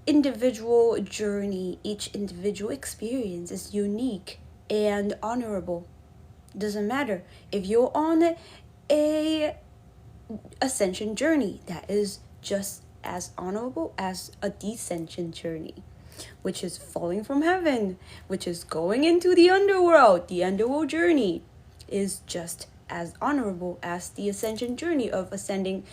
individual journey, each individual experience is unique and honorable. Doesn't matter if you're on a ascension journey, that is just as honorable as a descension journey, which is falling from heaven, which is going into the underworld. The underworld journey is just as honorable as the ascension journey of ascending,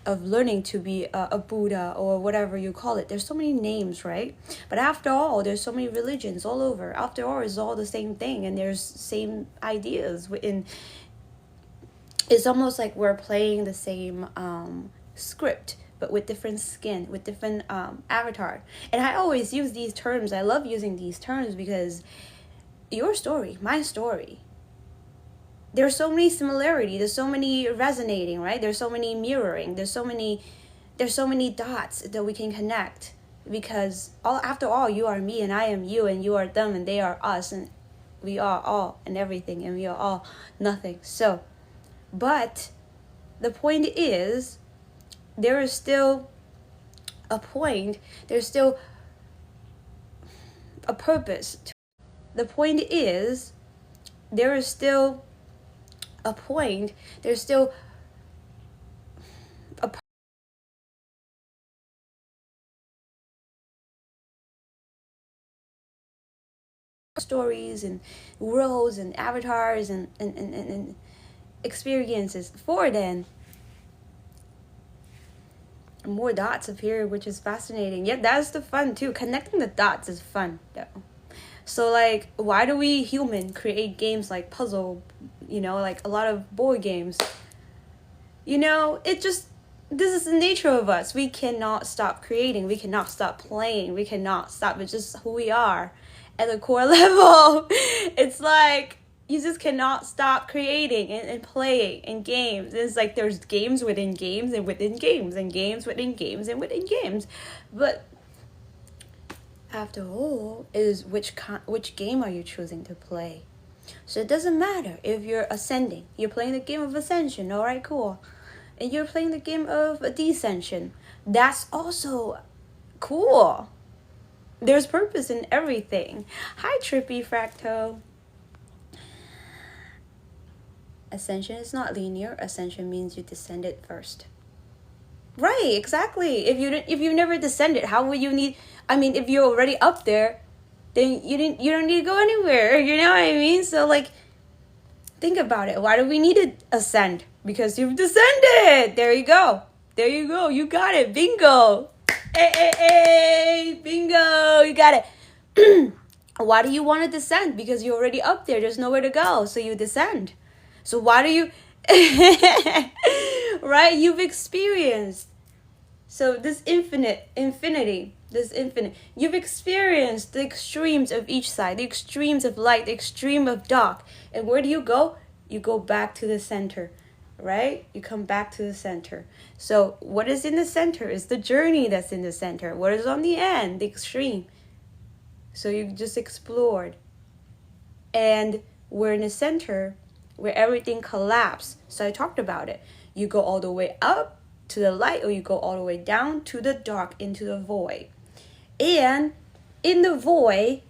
of learning to be a Buddha or whatever you call it. There's so many names, right? But after all, there's so many religions all over. After all, it's all the same thing, and there's same ideas within. It's almost like we're playing the same script, but with different skin, with different avatar. And I always use these terms. I love using these terms because your story, my story, there's so many similarity, there's so many resonating, right? There's so many mirroring, there's so many dots that we can connect, because after all, you are me and I am you, and you are them and they are us, and we are all and everything, and we are all nothing. So, but the point is, there is still a point, there's still a purpose. The point is, there is still a point, there's still a stories and worlds and avatars and experiences. For then more dots appear, which is fascinating. Yeah, that's the fun too. Connecting the dots is fun though. So like, why do we human create games like puzzle, like a lot of board games? It just, this is the nature of us. We cannot stop creating, we cannot stop playing, we cannot stop. It's just who we are at the core level. It's like you just cannot stop creating and playing in games. It's like there's games within games and within games and games within games and within games. But after all, is which game are you choosing to play? So it doesn't matter if you're ascending, you're playing the game of ascension, all right, cool. And you're playing the game of a descension. That's also cool. There's purpose in everything. Hi, Trippy Fracto. Ascension is not linear. Ascension means you descended first. Right, exactly. If you never descended, how would you need? I mean, if you're already up there, then you don't need to go anywhere. You know what I mean? So like, think about it. Why do we need to ascend? Because you've descended. There you go. There you go. You got it. Bingo. Hey, bingo. You got it. Why do you want to descend? Because you're already up there. There's nowhere to go. So you descend. So why do you... right? You've experienced. So this infinity, you've experienced the extremes of each side, the extremes of light, the extreme of dark. And where do you go? You go back to the center, right? You come back to the center. So what is in the center is the journey that's in the center. What is on the end? The extreme. So you just explored. And we're in the center where everything collapsed. So I talked about it. You go all the way up to the light, or you go all the way down to the dark, into the void. And in the void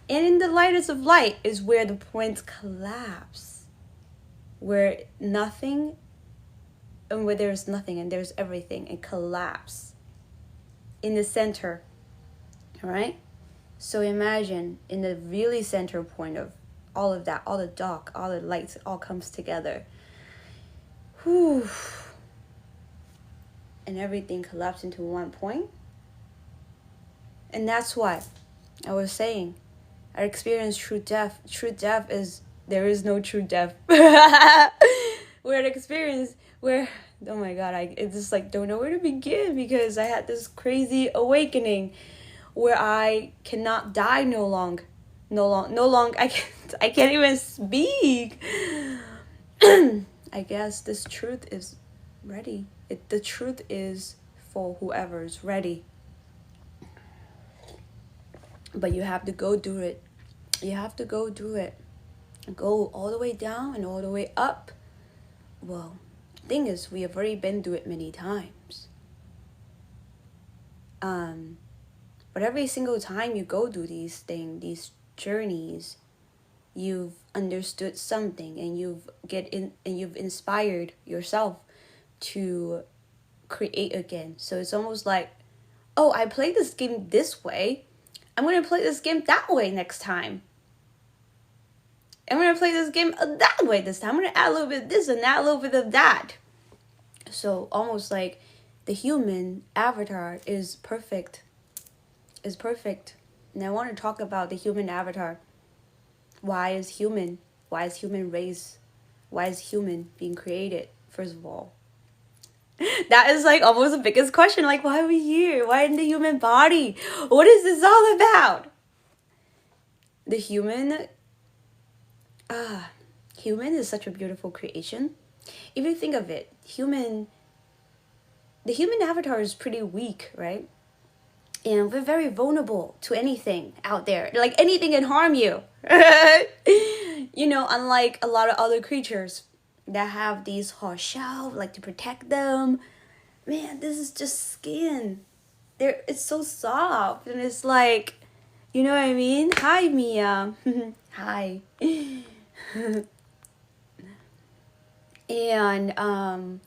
and in the lightest of light is where the points collapse, where nothing and where there's nothing and there's everything, and collapse in the center. All right, so imagine in the really center point of all of that, all the dark, all the lights, it all comes together. Whew. And everything collapsed into one point. And that's why I was saying, I experienced true death. True death is, there is no true death. We're an experience where, oh my God, I just like don't know where to begin, because I had this crazy awakening where I cannot die no long. I can't even speak. I guess this truth is ready. The truth is for whoever's ready. But you have to go do it. You have to go do it. Go all the way down and all the way up. Well, the thing is, we have already been through it many times. But But every single time you go through these things, these journeys, you've understood something, and you've inspired yourself to create again. So it's almost like, oh, I played this game this way, I'm going to play this game that way next time. I'm going to play this game that way this time. I'm going to add a little bit of this and add a little bit of that. So almost like the human avatar is perfect. And I want to talk about the human avatar. Why is human? Why is human race? Why is human being created, first of all? That is like almost the biggest question. Like, why are we here? Why in the human body? What is this all about? The human is such a beautiful creation. If you think of it, the human avatar is pretty weak, right? And we're very vulnerable to anything out there. Like, anything can harm you. Unlike a lot of other creatures that have these hard shells, like to protect them. Man, this is just skin. It's so soft, and it's like, you know what I mean? Hi, Mia. Hi. And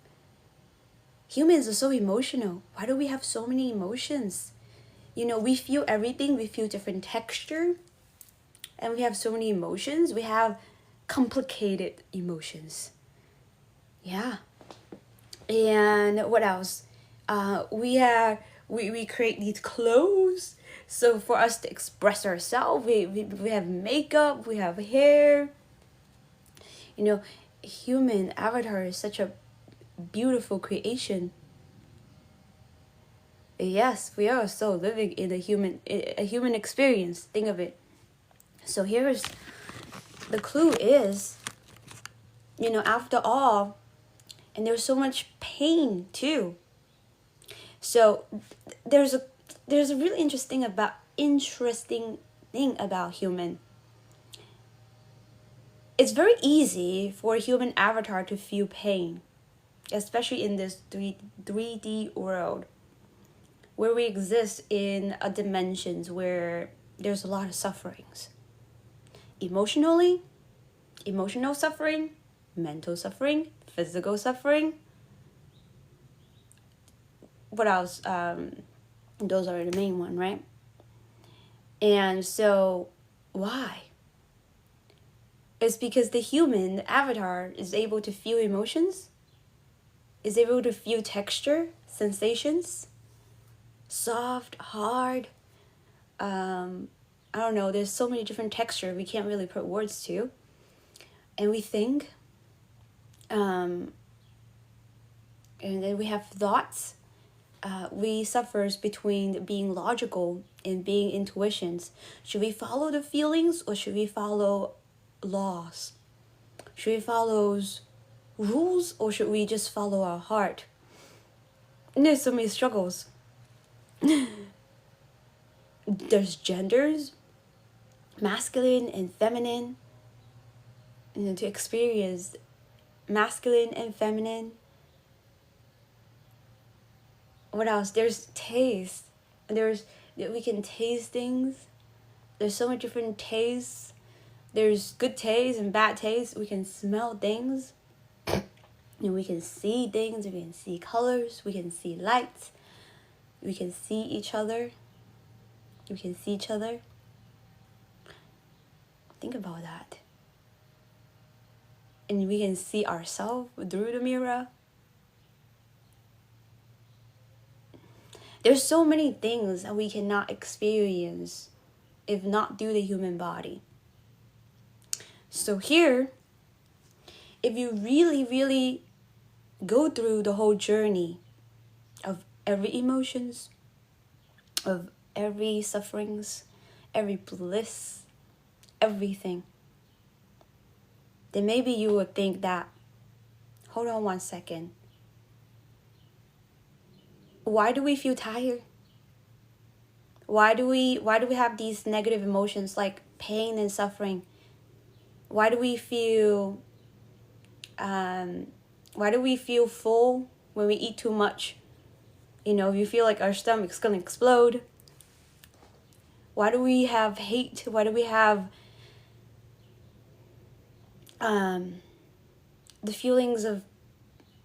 humans are so emotional. Why do we have so many emotions? We feel everything. We feel different texture, and we have so many emotions. We have complicated emotions. Yeah. And what else? We create these clothes. So for us to express ourselves, we have makeup, we have hair. Human avatar is such a beautiful creation. Yes, we are so living in a human experience. Think of it. So here's the clue is, after all, and there's so much pain too. So there's a really interesting thing about human. It's very easy for a human avatar to feel pain, especially in this 3D world, where we exist in a dimensions where there's a lot of sufferings. Emotional suffering, mental suffering, physical suffering. What else? Those are the main one, right? And so, why? It's because the human avatar is able to feel emotions, is able to feel texture, sensations, soft, hard. I don't know, there's so many different texture we can't really put words to. And we think, and then we have thoughts. We suffers between being logical and being intuitions. Should we follow the feelings, or should we follow laws? Should we follow rules, or should we just follow our heart? And there's so many struggles. There's genders, masculine and feminine, and to experience masculine and feminine. What else? There's taste. We can taste things. There's so many different tastes. There's good taste and bad taste. We can smell things. And we can see things. We can see colors. We can see lights. We can see each other. Think about that. And we can see ourselves through the mirror. There's so many things that we cannot experience if not through the human body. So here, if you really, really go through the whole journey of every emotions, of every sufferings, every bliss, everything, then maybe you would think that, hold on one second. Why do we feel tired? Why do we have these negative emotions like pain and suffering? Why do we feel full when we eat too much? You feel like our stomach's gonna explode. Why do we have hate? Why do we have the feelings of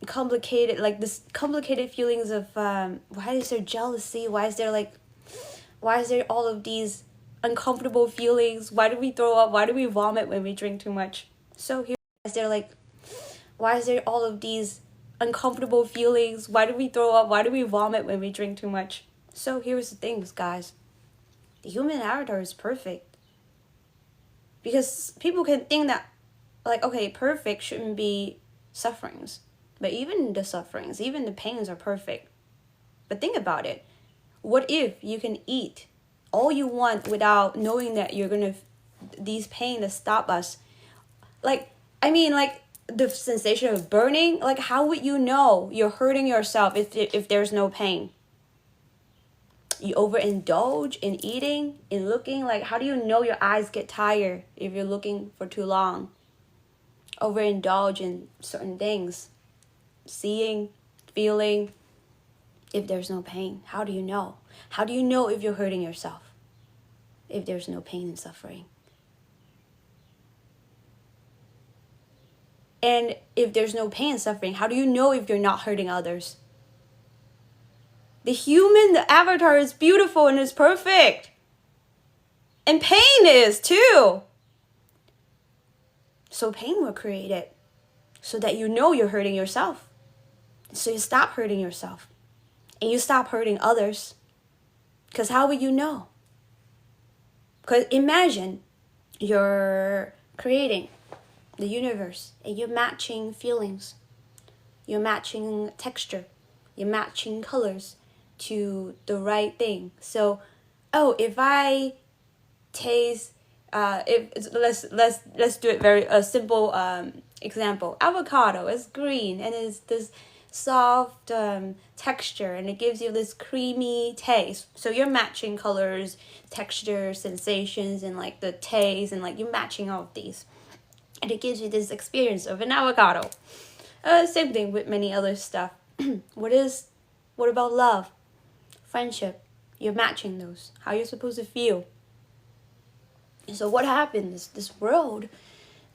complicated, like this complicated feelings of why is there jealousy? Why is there all of these uncomfortable feelings? Why do we throw up? Why do we vomit when we drink too much? So here is there why is there all of these uncomfortable feelings? Why do we throw up? Why do we vomit when we drink too much? So here's the things, guys. The human avatar is perfect. Because people can think that, like, okay, perfect shouldn't be sufferings. But even the sufferings, even the pains are perfect. But think about it. What if you can eat all you want without knowing that you're going to, these pain that stop us? Like, I mean, like, the sensation of burning, like, how would you know you're hurting yourself if there's no pain? You overindulge in eating, in looking, like, how do you know your eyes get tired if you're looking for too long? Overindulge in certain things. Seeing, feeling, if there's no pain. How do you know? How do you know if you're hurting yourself? If there's no pain and suffering. And if there's no pain and suffering, how do you know if you're not hurting others? The avatar is beautiful and is perfect. And pain is too. So pain was created so that you know you're hurting yourself. So you stop hurting yourself. And you stop hurting others. Because how would you know? Because imagine you're creating the universe and you're matching feelings. You're matching texture. You're matching colors to the right thing. So, if I taste, let's do it very simple example. Avocado is green and is this soft texture, and it gives you this creamy taste. So you're matching colors, texture, sensations, and like the taste, and like you're matching all of these, and it gives you this experience of an avocado. Same thing with many other stuff. What about love, friendship? You're matching those. How you're supposed to feel. And so what happens? This world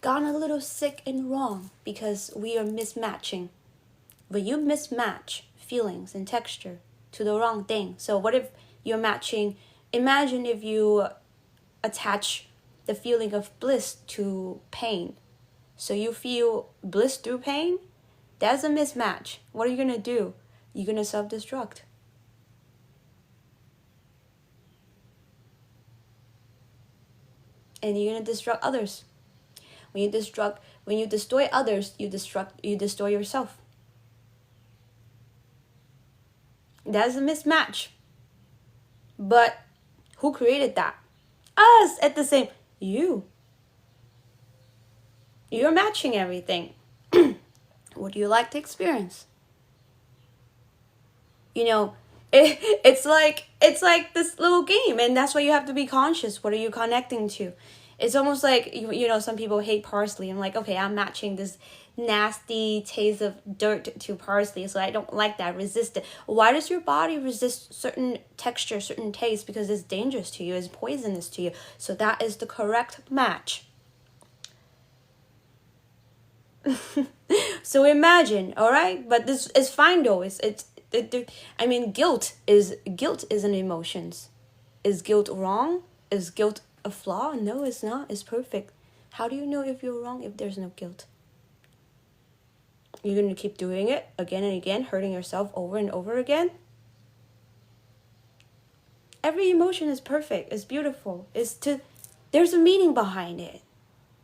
gone a little sick and wrong because we are mismatching. But you mismatch feelings and texture to the wrong thing. So what if you're matching? Imagine if you attach the feeling of bliss to pain. So you feel bliss through pain? That's a mismatch. What are you going to do? You're going to self-destruct. And you're going to destruct others. When you destroy others, you destroy yourself. That's a mismatch. But who created that? Us at the same. You're matching everything. What do you like to experience? It's like this little game, and that's why you have to be conscious. What are you connecting to? It's almost like, some people hate parsley. I'm like, okay, I'm matching this nasty taste of dirt to parsley, so I don't like that. Resist it. Why does your body resist certain texture, certain taste? Because it's dangerous to you, it's poisonous to you. So that is the correct match. So imagine, all right? But this is fine though. Guilt is an emotion. Is guilt wrong? Is guilt a flaw? No, it's not. It's perfect. How do you know if you're wrong if there's no guilt? You're going to keep doing it again and again, hurting yourself over and over again? Every emotion is perfect. It's beautiful. There's a meaning behind it.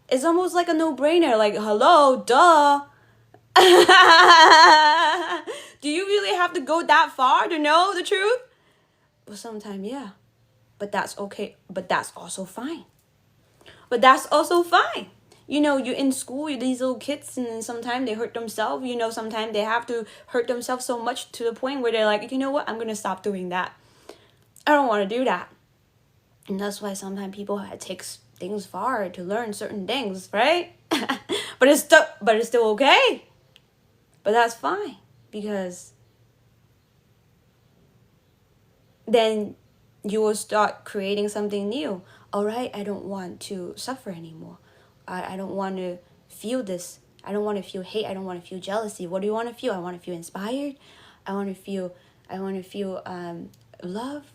It's almost like a no-brainer. Like, hello, duh. Do you really have to go that far to know the truth? Well, sometimes, yeah. But that's okay. But that's also fine. You're in school, you're these little kids, and then sometimes they hurt themselves. Sometimes they have to hurt themselves so much to the point where they're like, you know what? I'm going to stop doing that. I don't want to do that. And that's why sometimes people take things far to learn certain things, right? But it's still okay. But that's fine, because then You will start creating something new. All right, I don't want to suffer anymore. I don't want to feel this. I don't want to feel hate. I don't want to feel jealousy. What do you want to feel? I want to feel inspired. I want to feel love.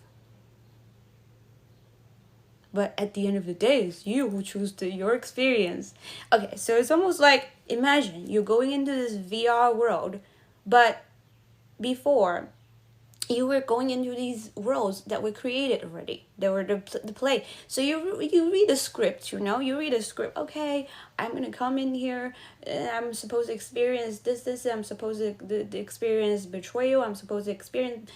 But at the end of the day, it's you who choose your experience. Okay, so it's almost like, imagine you're going into this VR world, but before, you were going into these worlds that were created already. They were the play. So you read a script, you read a script. Okay, I'm gonna come in here. I'm supposed to experience this. I'm supposed to experience betrayal. I'm supposed to experience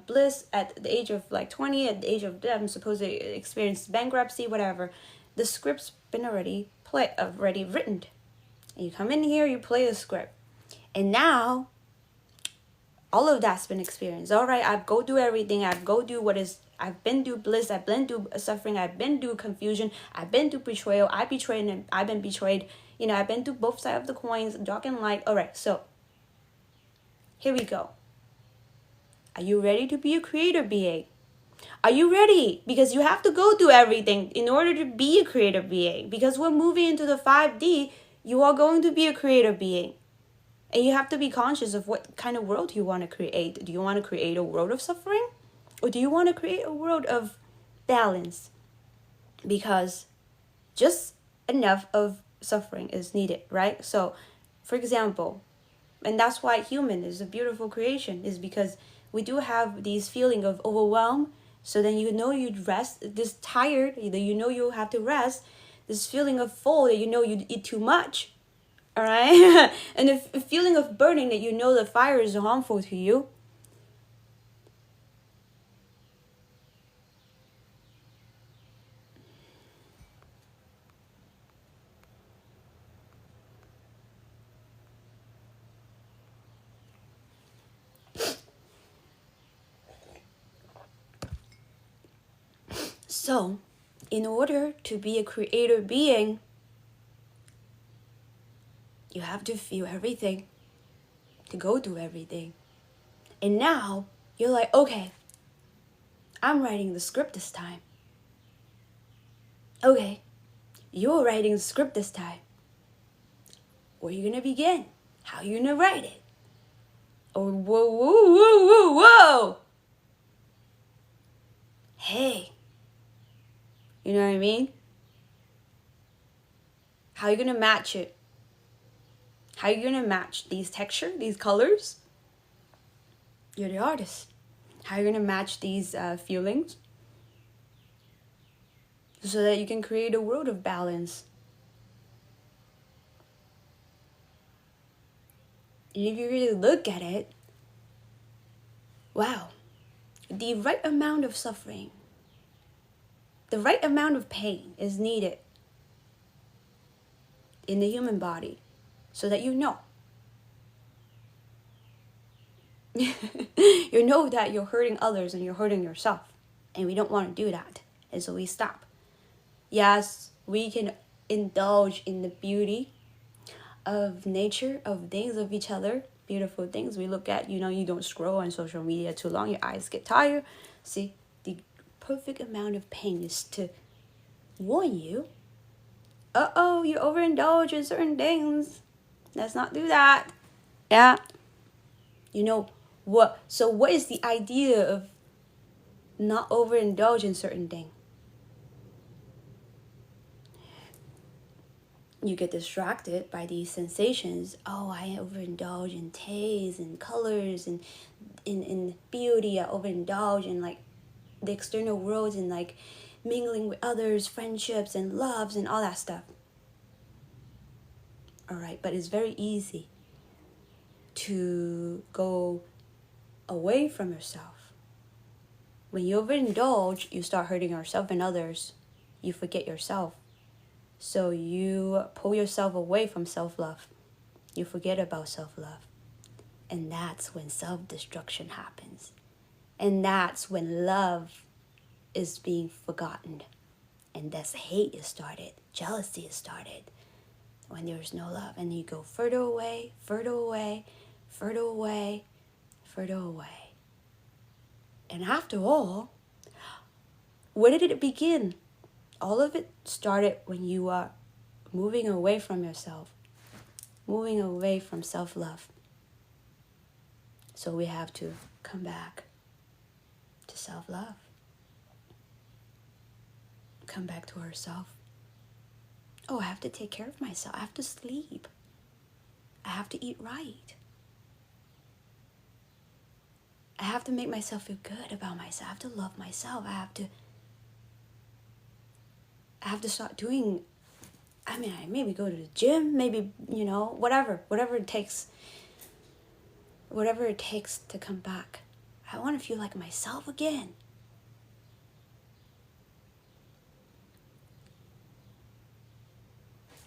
bliss at the age of like 20. At the age of death, I'm supposed to experience bankruptcy, whatever. The script's been already written. And you come in here, you play the script, and now all of that's been experienced. All right, I've go through everything. I've been through bliss. I've been through suffering. I've been through confusion. I've been through betrayal. I've been betrayed. I've been through both sides of the coins, dark and light. All right, so here we go. Are you ready to be a creator being? Are you ready? Because you have to go through everything in order to be a creator being. Because we're moving into the 5D, you are going to be a creator being. And you have to be conscious of what kind of world you want to create. Do you want to create a world of suffering? Or do you want to create a world of balance? Because just enough of suffering is needed, right? So, for example, and that's why human is a beautiful creation, is because we do have these feeling of overwhelm. So then you'd rest, this tired, that you have to rest, this feeling of full, that you'd eat too much. All right? And the feeling of burning, that the fire is harmful to you. So, in order to be a creator being, you have to feel everything, to go through everything. And now, you're like, okay, I'm writing the script this time. Okay, you're writing the script this time. Where are you going to begin? How are you going to write it? Oh, whoa, whoa, whoa, whoa, whoa. Hey. You know what I mean? How are you going to match it? How are you going to match these texture, these colors? You're the artist. How are you going to match these feelings? So that you can create a world of balance. And if you really look at it, wow, the right amount of suffering, the right amount of pain is needed in the human body so that you know. You know that you're hurting others and you're hurting yourself. And we don't want to do that. And so we stop. Yes, we can indulge in the beauty of nature, of things, of each other, beautiful things we look at. You don't scroll on social media too long, your eyes get tired. See, the perfect amount of pain is to warn you, you overindulge in certain things. Let's not do that. Yeah. What is the idea of not overindulge in certain things? You get distracted by these sensations. Oh, I overindulge in taste and colors and in beauty. I overindulge in like the external world and like mingling with others, friendships and loves and all that stuff. All right, but it's very easy to go away from yourself. When you overindulge, you start hurting yourself and others. You forget yourself. So you pull yourself away from self-love. You forget about self-love. And that's when self-destruction happens. And that's when love is being forgotten. And that's hate is started. Jealousy is started. When there's no love. And you go further away, further away, further away, further away. And after all, Where did it begin? All of it started when you are moving away from yourself, moving away from self-love. So we have to come back to self-love. Come back to ourselves. Oh, I have to take care of myself. I have to sleep. I have to eat right. I have to make myself feel good about myself. I have to love myself. I have to start doing, I maybe go to the gym, maybe, whatever it takes. Whatever it takes to come back. I want to feel like myself again.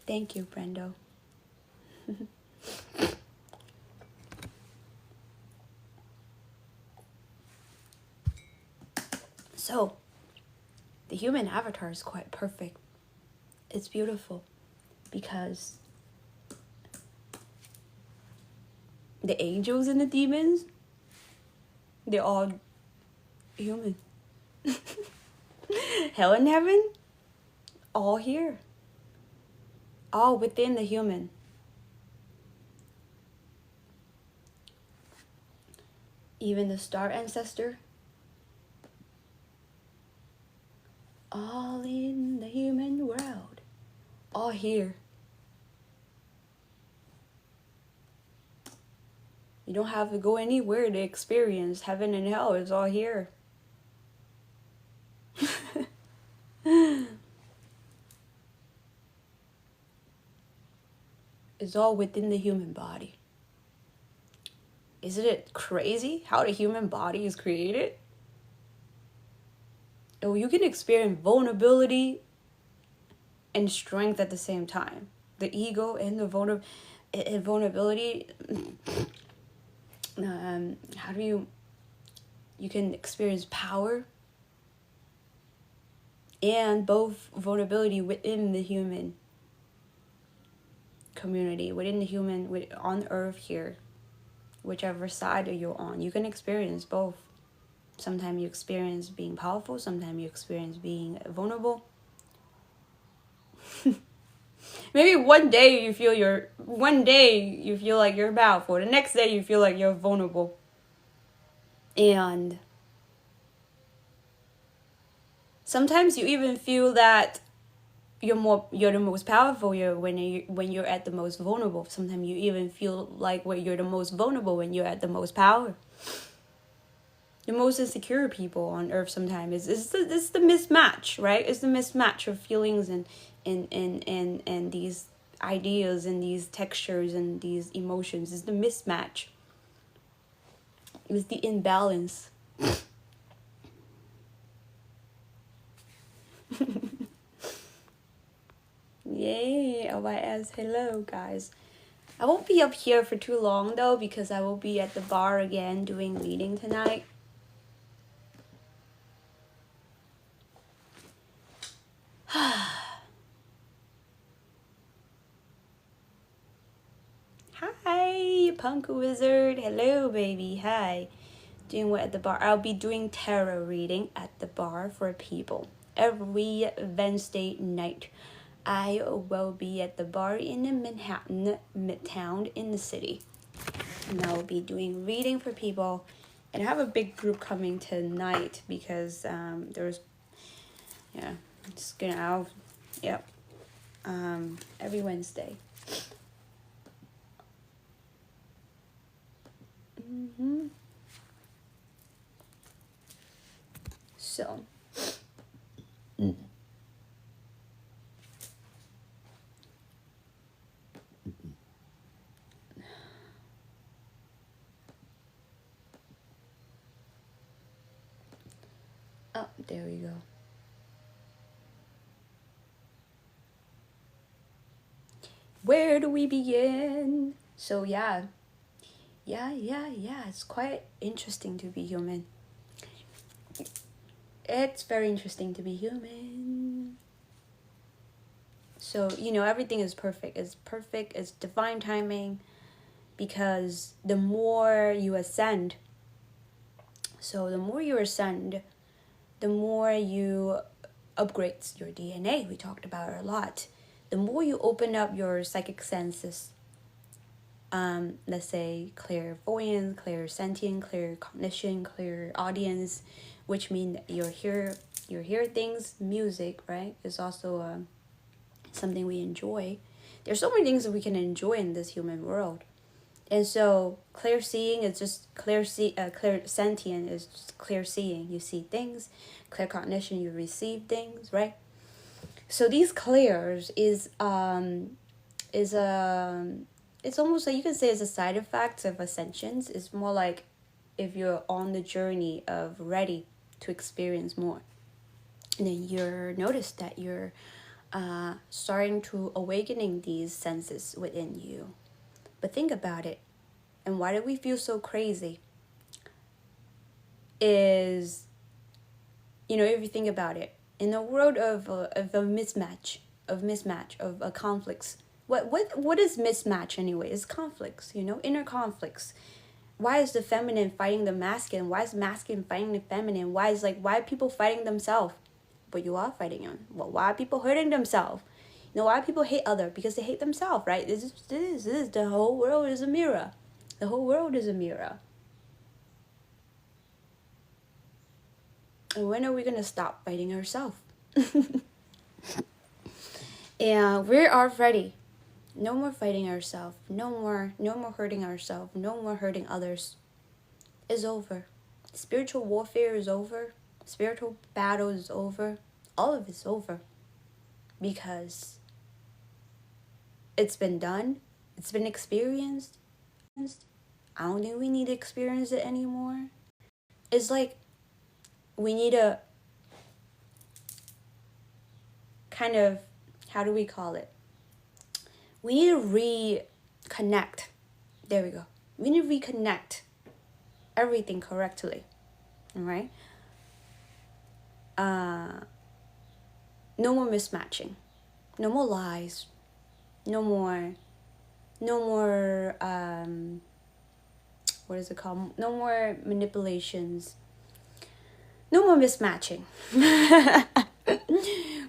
Thank you, Brendo. So, the human avatar is quite perfect. It's beautiful because the angels and the demons, they're all human. Hell and heaven, all here. All within the human. Even the star ancestor, all in the human world, all here. You don't have to go anywhere to experience heaven and hell. It's all here. It's all within the human body. Isn't it crazy how the human body is created? Oh, you can experience vulnerability and strength at the same time. The ego and the vulnerability. How do you can experience power and both vulnerability within the human community, within the human, on earth here, whichever side you're on. You can experience both. Sometimes you experience being powerful, sometimes you experience being vulnerable. Maybe one day you feel like you're powerful, the next day you feel like you're vulnerable. And sometimes you even feel that you're the most powerful when you're at the most vulnerable. Sometimes you even feel like you're the most vulnerable when you're at the most power. The most insecure people on earth sometimes is the mismatch, right? It's the mismatch of feelings and these ideas and these textures and these emotions. It's the mismatch. It's the imbalance. Yay, LYS, hello guys. I won't be up here for too long though, because I will be at the bar again doing reading tonight. Hi, punk wizard. Hello, baby. Hi. Doing what at the bar? I'll be doing tarot reading at the bar for people every Wednesday night. I will be at the bar in Manhattan, Midtown, in the city. And I will be doing reading for people. And I have a big group coming tonight because just gonna out. Yep. Every Wednesday. So. Oh, there we go. Where do we begin? So yeah, it's quite interesting to be human. It's very interesting to be human. So, everything is perfect. It's divine timing, because the more you ascend, the more you upgrades your DNA. We talked about it a lot. The more you open up your psychic senses, let's say clairvoyance, clairsentient, claircognition, clairaudience, which mean that you hear things. Music, right, is also something we enjoy. There's so many things that we can enjoy in this human world. And so clear seeing is just clear sentient is just clear seeing. You see things. Claircognition, you receive things, right? So these clairs is it's almost like you can say it's a side effect of ascensions. It's more like if you're on the journey of ready to experience more, and then you're notice that you're starting to awakening these senses within you. But think about it, and why do we feel so crazy? Is, if you think about it, in a world of a mismatch, of conflicts. What is mismatch anyway? It's conflicts, inner conflicts. Why is the feminine fighting the masculine? Why is masculine fighting the feminine? Why are people fighting themselves? But you are fighting them. Well, why are people hurting themselves? Why do people hate others? Because they hate themselves, right? This is the whole world is a mirror. The whole world is a mirror. And when are we gonna stop fighting ourselves? And we are ready. No more fighting ourselves. No more hurting ourselves. No more hurting others. It's over. Spiritual warfare is over. Spiritual battle is over. All of it's over. Because it's been done. It's been experienced. I don't think we need to experience it anymore. It's like we need a kind of, how do we call it? We need to reconnect. There we go. We need to reconnect everything correctly. All right? No more mismatching. No more lies. No more, what is it called? No more manipulations. No more mismatching.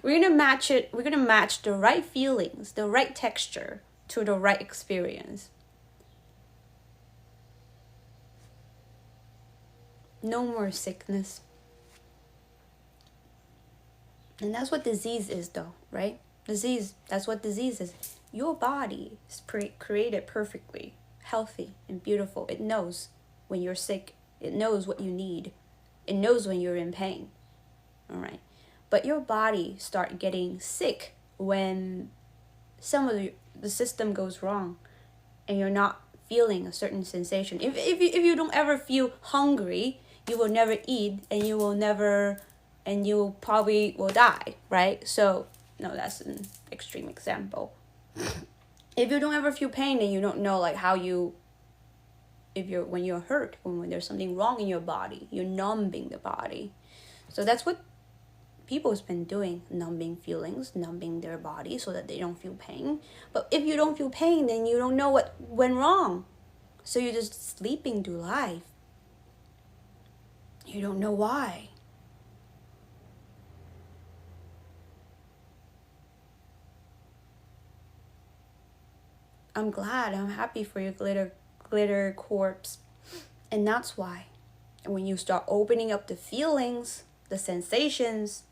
We're gonna match it. We're gonna match the right feelings, the right texture to the right experience. No more sickness. And that's what disease is, though, right? That's what disease is. Your body is created perfectly, healthy and beautiful. It knows when you're sick. It knows what you need. It knows when you're in pain. All right. But your body start getting sick when some of the system goes wrong and you're not feeling a certain sensation. If you don't ever feel hungry, you will never eat, and you probably will die, right? So, no, that's an extreme example. If you don't ever feel pain, then you don't know when you're hurt, when there's something wrong in your body, you're numbing the body. So that's what people's been doing, numbing feelings, numbing their body so that they don't feel pain. But if you don't feel pain, then you don't know what went wrong. So you're just sleeping through life. You don't know why. I'm happy for your glitter corpse. And that's why when you start opening up the feelings, the sensations,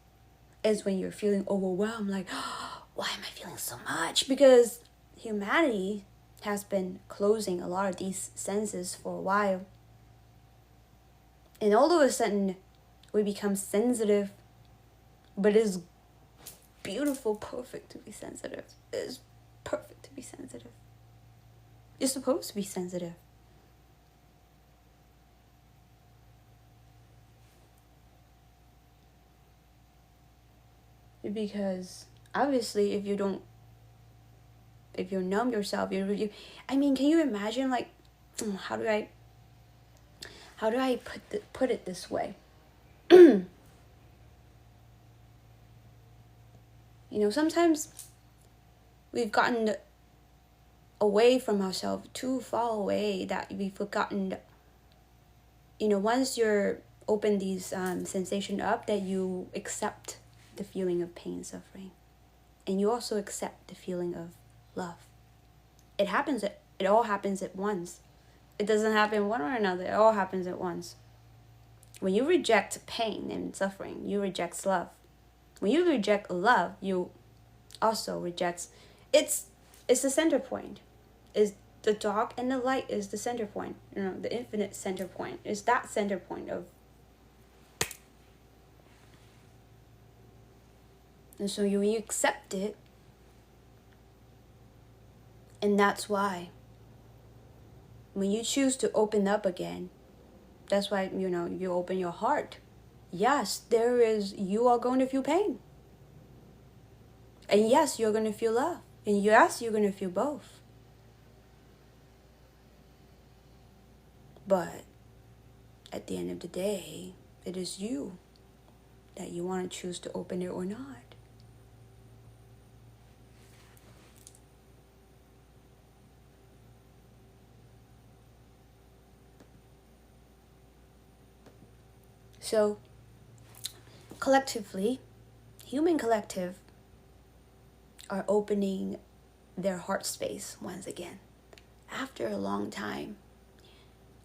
is when you're feeling overwhelmed, like, oh, why am I feeling so much? Because humanity has been closing a lot of these senses for a while. And all of a sudden, we become sensitive. But it's beautiful, perfect to be sensitive. It's perfect to be sensitive. You're supposed to be sensitive. Because obviously if you numb yourself, can you imagine, like, how do I put it this way? Sometimes we've gotten away from ourselves, too far away, that we've forgotten, once you're open these sensation up, that you accept the feeling of pain, suffering, and you also accept the feeling of love. It all happens at once. It doesn't happen one or another. It all happens at once. When you reject pain and suffering, you reject love. When you reject love, you also reject. It's the center point. Is the dark and the light is the center point. The infinite center point. Is that center point of. And so you accept it. And that's why when you choose to open up again, that's why, you open your heart. Yes, you are going to feel pain. And yes, you're going to feel love. And yes, you're going to feel both. But at the end of the day, it is you that you want to choose to open it or not. So, collectively, human collective are opening their heart space once again. After a long time.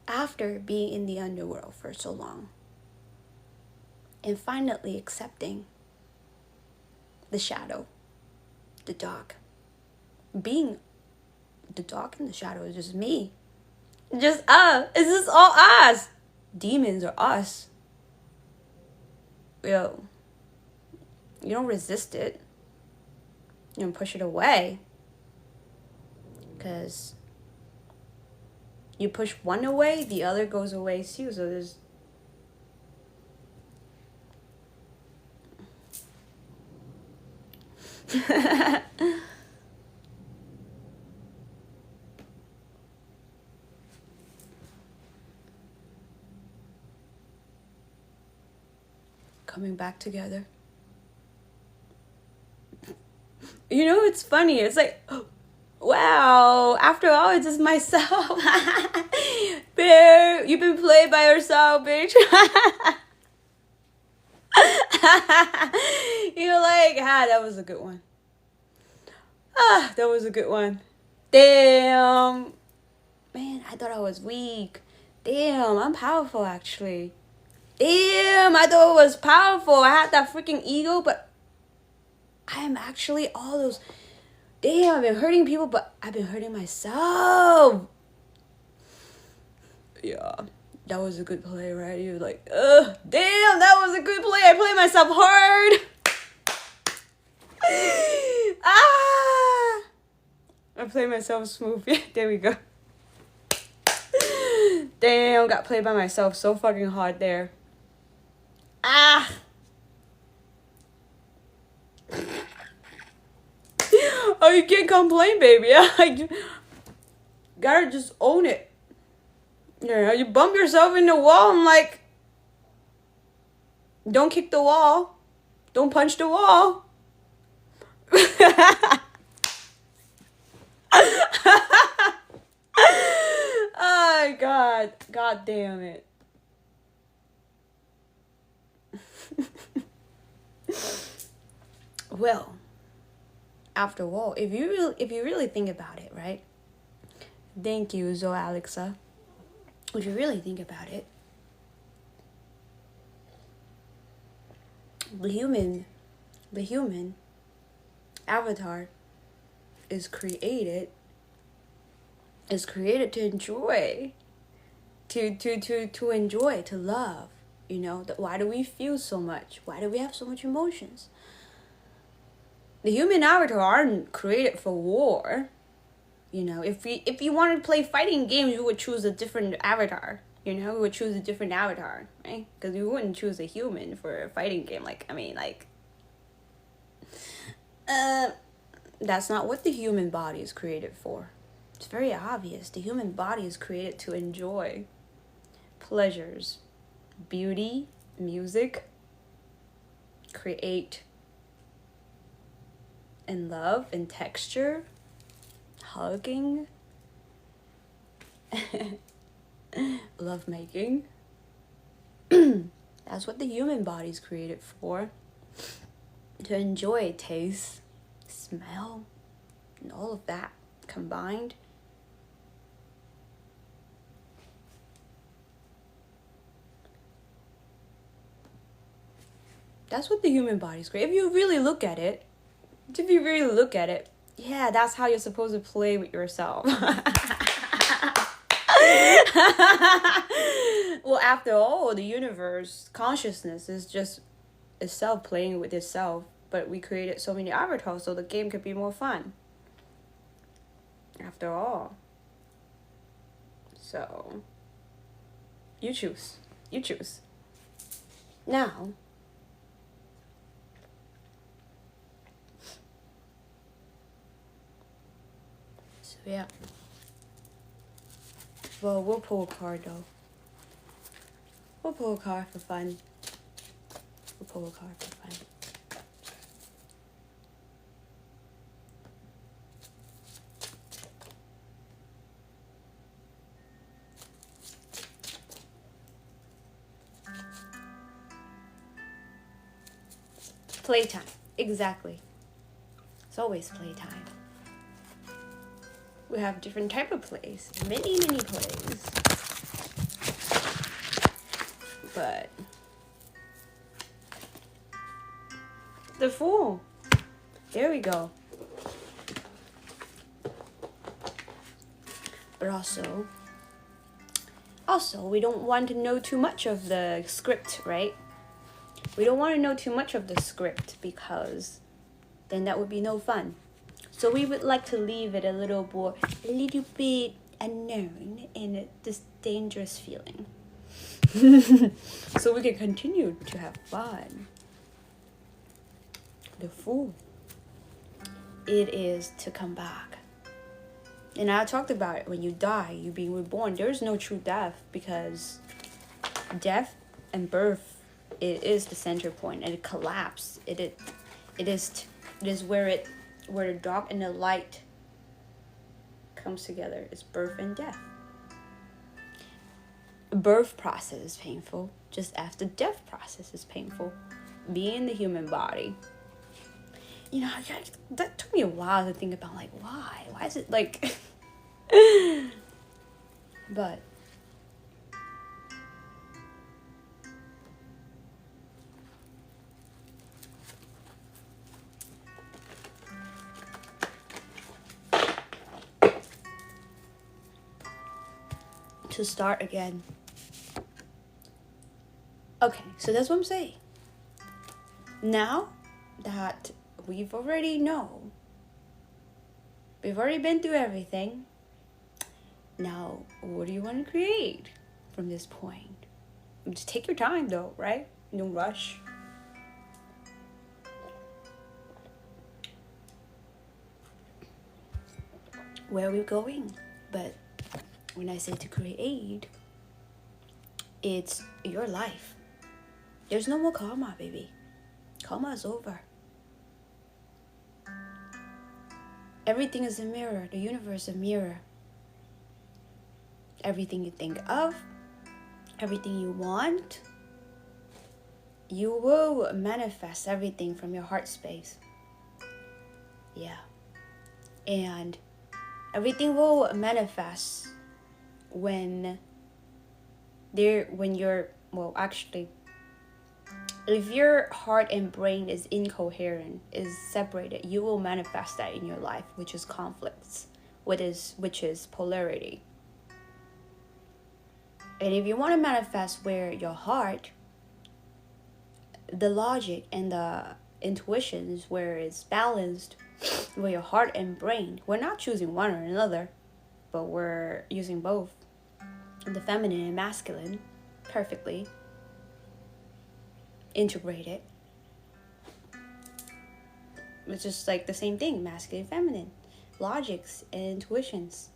After being in the underworld for so long. And finally accepting the shadow, the dark. Being the dark and the shadow is just me. Just us. It's just all us. Demons are us. Yo, you don't resist it. You don't push it away. Because you push one away, the other goes away too. So there's. Coming back together. It's funny. It's like, wow, after all, it's just myself. Bear, you've been played by yourself, bitch. You're like, that was a good one. That was a good one. Damn. Man, I thought I was weak. Damn, I'm powerful, actually. Damn, I thought it was powerful. I had that freaking ego, but I am actually all those. Damn, I've been hurting people, but I've been hurting myself. Yeah, that was a good play, right? You're like, damn, that was a good play. I played myself hard. I played myself smooth. Yeah, there we go. Damn, got played by myself so fucking hard there. Oh, you can't complain, baby. You gotta just own it. You bump yourself in the wall. I'm like, don't kick the wall. Don't punch the wall. Oh, God. God damn it. Well, after all, if you really think about it, right? Thank you, Zoe Alexa. If you really think about it, the human avatar is created to enjoy, to enjoy, to love. Why do we feel so much? Why do we have so much emotions? The human avatar aren't created for war. If you wanted to play fighting games, you would choose a different avatar. We would choose a different avatar, right? Because we wouldn't choose a human for a fighting game. That's not what the human body is created for. It's very obvious. The human body is created to enjoy pleasures, beauty, music, create, and love and texture, hugging, love making. That's what the human body's created for. To enjoy taste, smell, and all of that combined. That's what the human body's created. If you really look at it, yeah, that's how you're supposed to play with yourself. Well, after all, the universe, consciousness is just itself playing with itself, but we created so many avatars so the game could be more fun. After all. So, you choose. Now, so yeah. Well, we'll pull a card though. We'll pull a card for fun. Playtime. Exactly. It's always playtime. We have different type of plays. Many plays. But the Fool. There we go. But also, we don't want to know too much of the script, right? We don't want to know too much of the script because then that would be no fun. So we would like to leave it a little bit unknown and this dangerous feeling. So we can continue to have fun. The Fool. It is to come back. And I talked about it. When you die, you're being reborn. There is no true death because death and birth, it is the center point, and it collapses. It is where the dark and the light comes together. It's birth and death. Birth process is painful, just as the death process is painful. Being the human body. You know, that took me a while to think about, like, why? Why is it, like... But... to start again. Okay, so that's what I'm saying. Now that we've already been through everything. Now, what do you want to create from this point? Just take your time though, right? No rush. Where are we going? But when I say to create, it's your life. There's no more karma, baby. Karma is over. Everything is a mirror. The universe is a mirror. Everything you think of, everything you want, you will manifest everything from your heart space. Yeah. And everything will manifest when you're, well, actually, if your heart and brain is incoherent, is separated, you will manifest that in your life, which is conflicts, which is polarity. And if you want to manifest where your heart, the logic and the intuitions, where it's balanced, where your heart and brain, we're not choosing one or another, but we're using both, the feminine and masculine, perfectly integrated. It's just like the same thing, masculine, feminine, logics and intuitions,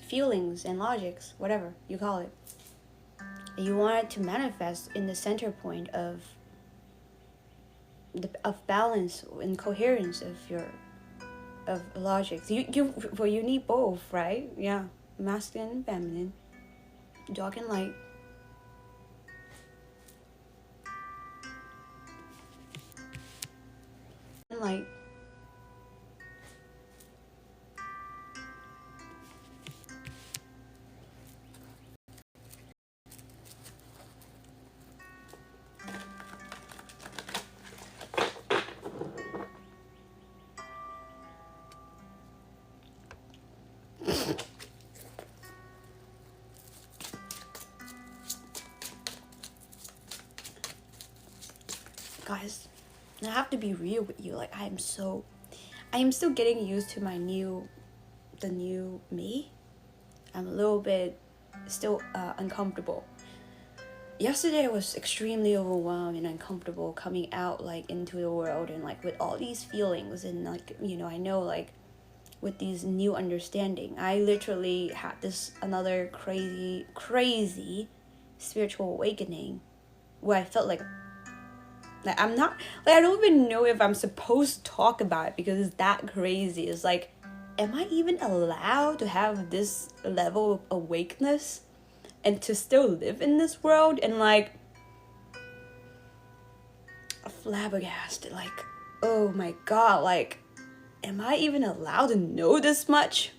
feelings and logics, whatever you call it. You want it to manifest in the center point of balance and coherence of logics. You need both, right? Yeah, masculine and feminine. Dark and light. And light. Guys, I have to be real with you. Like, I am still getting used to the new me. I'm a little bit still uncomfortable. Yesterday I was extremely overwhelmed and uncomfortable coming out like into the world, and like with all these feelings, and like, you know, I know like with these new understanding, I literally had this another crazy spiritual awakening where I felt like I'm not, like, I don't even know if I'm supposed to talk about it because it's that crazy. It's like, am I even allowed to have this level of awakeness and to still live in this world? And like, flabbergasted, like, oh my god, like, am I even allowed to know this much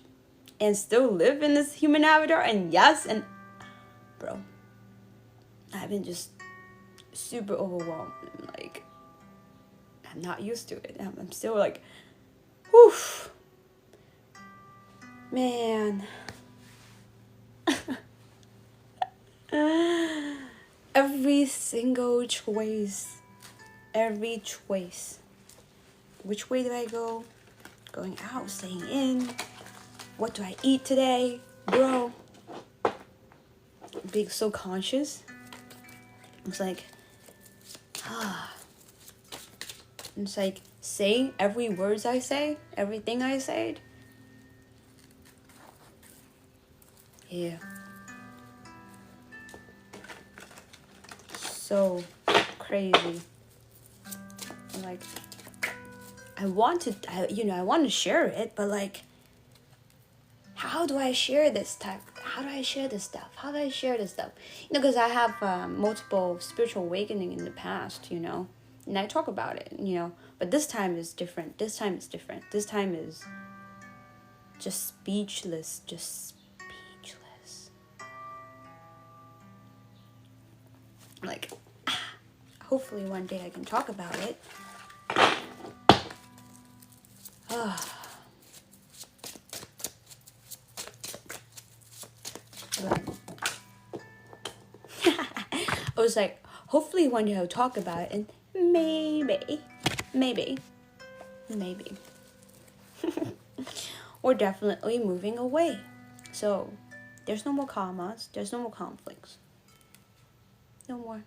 and still live in this human avatar? And yes, and bro, I've been just super overwhelmed. Like, I'm not used to it. I'm still like, whew, man. Every single choice, which way do I go? Going out, staying in, what do I eat today? Bro, being so conscious. It's like, it's like saying every words I say, everything I said. Yeah. So crazy. Like, I want to share it, but like, how do I share this stuff? How do I share this stuff? You know, because I have multiple spiritual awakening in the past, you know, and I talk about it, you know, but this time is different. This time is just speechless. Like, hopefully one day I can talk about it. I was like, hopefully one day I'll talk about it, and maybe we're definitely moving away. So there's no more karmas, there's no more conflicts. No more.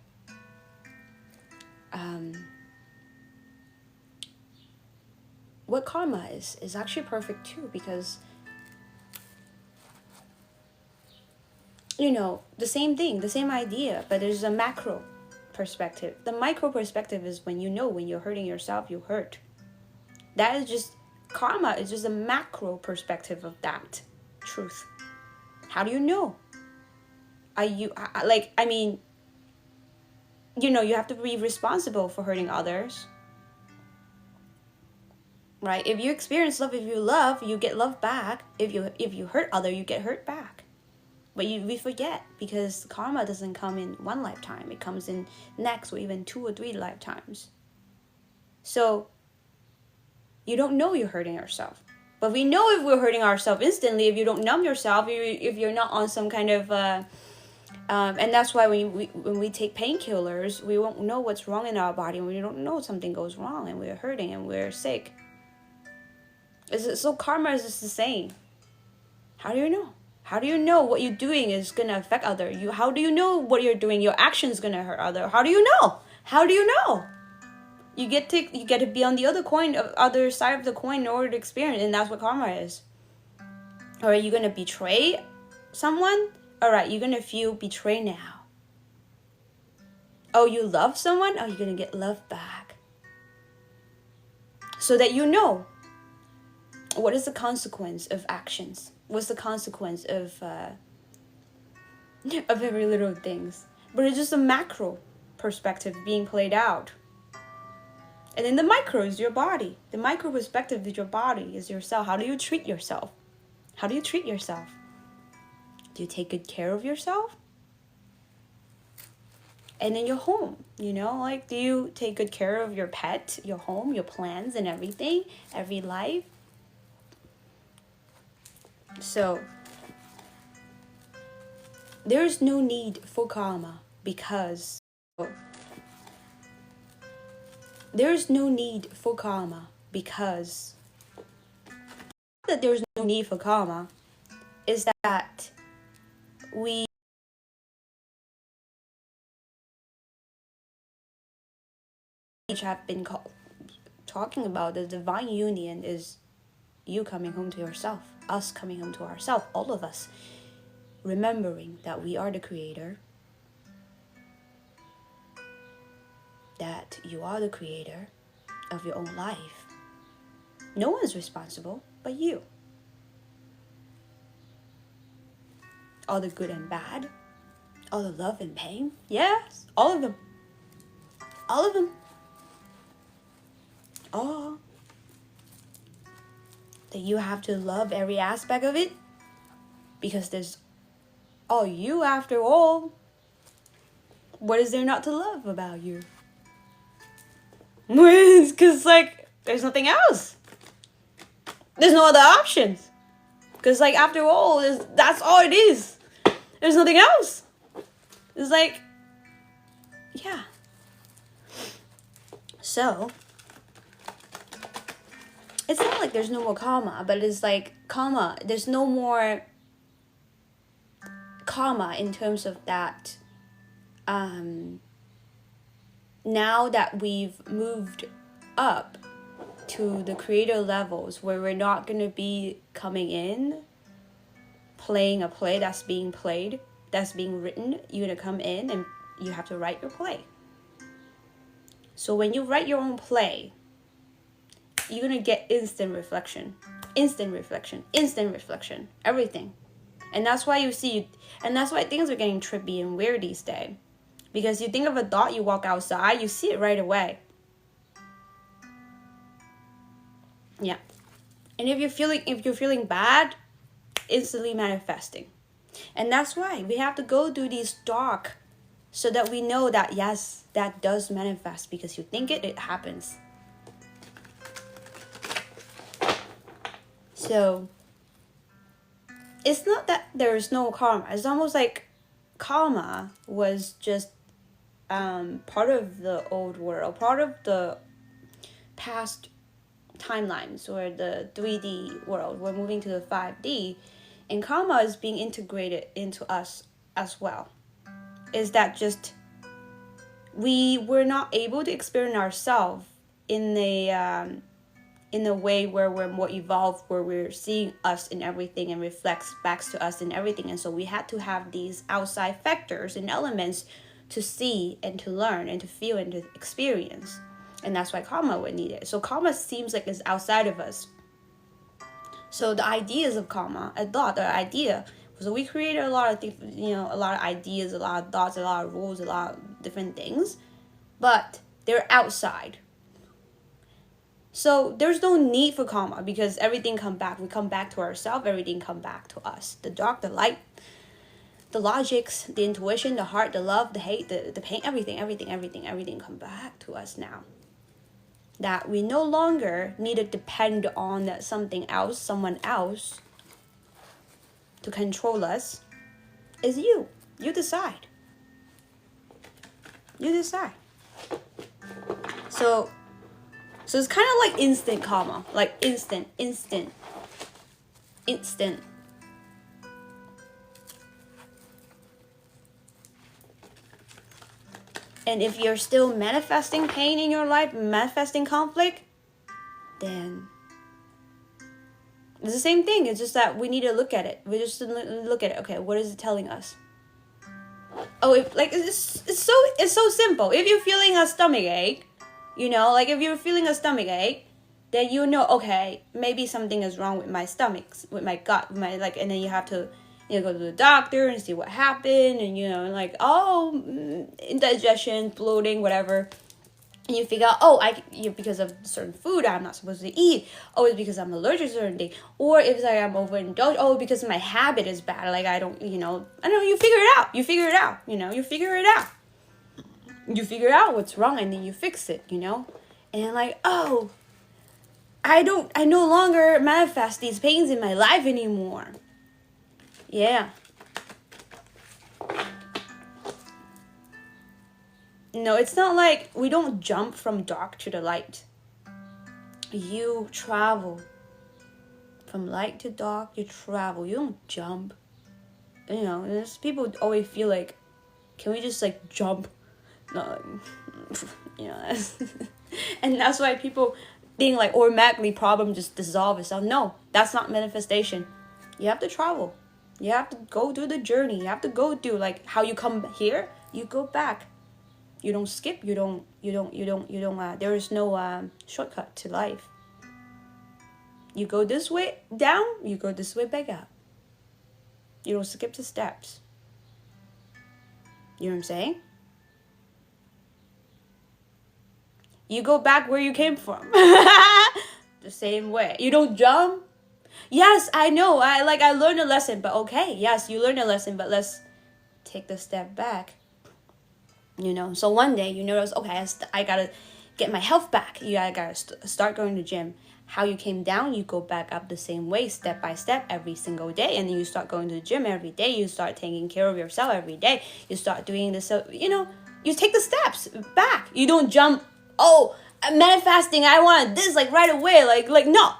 What karma is actually perfect too, because, you know, the same thing, the same idea, but there's a macro perspective. The micro perspective is when you're hurting yourself, you hurt. That is just, karma is just a macro perspective of that truth. How do you know? You know, you have to be responsible for hurting others. Right? If you experience love, if you love, you get love back. If you hurt other, you get hurt back. But we forget, because karma doesn't come in one lifetime. It comes in next, or even 2 or 3 lifetimes. So you don't know you're hurting yourself. But we know if we're hurting ourselves instantly, if you don't numb yourself, if you're not on some kind of and that's why when we take painkillers, we won't know what's wrong in our body. We don't know something goes wrong and we're hurting and we're sick. So karma is just the same. How do you know? How do you know what you're doing is gonna affect other? How do you know what you're doing, your action is gonna hurt other? How do you know? You get to be on the other side of the coin in order to experience, and that's what karma is. Or are you gonna betray someone? All right, you're gonna feel betrayed now. Oh, you love someone? Oh, you're gonna get love back. So that you know what is the consequence of actions. What's the consequence of of every little things. But it's just a macro perspective being played out. And then the micro is your body. The micro perspective is your body, is yourself. How do you treat yourself? How do you treat yourself? Do you take good care of yourself? And then your home, you know, like, do you take good care of your pet, your home, your plants and everything, every life? So there's no need for karma because there's no need for karma because that there's no need for karma is that we have been talking about the divine union is you coming home to yourself, us coming home to ourselves, all of us remembering that we are the creator, that you are the creator of your own life. No one's responsible but you. All the good and bad, all the love and pain, yes, all of them. All of them. All. That you have to love every aspect of it because there's all you after all. What is there not to love about you? Because, like, there's nothing else. There's no other options. Because, like, after all, that's all it is. There's nothing else. It's like, yeah. So, it's not like there's no more karma, but it's like karma. There's no more karma in terms of that. Now that we've moved up to the creator levels where we're not going to be coming in, playing a play that's being played, that's being written, you're going to come in and you have to write your play. So when you write your own play, you're going to get instant reflection, everything. And that's why you see, and that's why things are getting trippy and weird these days. Because you think of a thought, you walk outside, you see it right away. Yeah. And if you're feeling bad, instantly manifesting. And that's why we have to go through these dark so that we know that yes, that does manifest, because you think it happens. So it's not that there's no karma. It's almost like karma was just part of the old world, part of the past timelines or the 3D world. We're moving to the 5D, and karma is being integrated into us as well. Is that just we were not able to experience ourselves in a way where we're more evolved, where we're seeing us in everything and reflects back to us in everything. And so we had to have these outside factors and elements to see and to learn and to feel and to experience. And that's why karma was needed. So karma seems like it's outside of us. So the ideas of karma, so we created a lot of things, a lot of ideas, a lot of thoughts, a lot of rules, a lot of different things, but they're outside. So there's no need for karma because everything come back. We come back to ourselves. Everything come back to us. The dark, the light, the logics, the intuition, the heart, the love, the hate, the pain, everything come back to us now. That we no longer need to depend on something else, someone else to control us. It's you. You decide. You decide. So it's kind of like instant karma. Like instant. And if you're still manifesting pain in your life, manifesting conflict, then it's the same thing. It's just that we need to look at it. We just look at it. Okay, what is it telling us? Oh, it's so simple. If you're feeling a stomach ache, if you're feeling a stomach ache, then okay, maybe something is wrong with my stomach, with my gut, and then you have to, You go to the doctor and see what happened, and like, oh, indigestion, bloating, whatever. And you figure out, oh, because of certain food I'm not supposed to eat. Oh, it's because I'm allergic to certain thing. Or if it's like I'm overindulged. Oh, because my habit is bad. Like I don't, you figure it out. You figure it out. You figure it out. You figure out what's wrong, and then you fix it. And like, oh, I no longer manifest these pains in my life anymore. Yeah. No, it's not like we don't jump from dark to the light. You travel. From light to dark, you travel. You don't jump. There's people always feel like, can we just like jump? No, and that's why people think like automatically problem just dissolve itself. No, that's not manifestation. You have to travel. You have to go through the journey. You have to go through like how you come here, you go back. You don't skip. You don't. There is no shortcut to life. You go this way down. You go this way back up. You don't skip the steps. You know what I'm saying? You go back where you came from. The same way. You don't jump. Yes, I know. I learned a lesson, but okay. Yes, you learned a lesson, but let's take the step back. So one day you notice, okay, I gotta get my health back. I gotta start going to the gym. How you came down, you go back up the same way, step by step, every single day. And then you start going to the gym every day. You start taking care of yourself every day. You start doing this, you take the steps back. You don't jump, oh, I'm manifesting, I want this, like, right away. Like, no.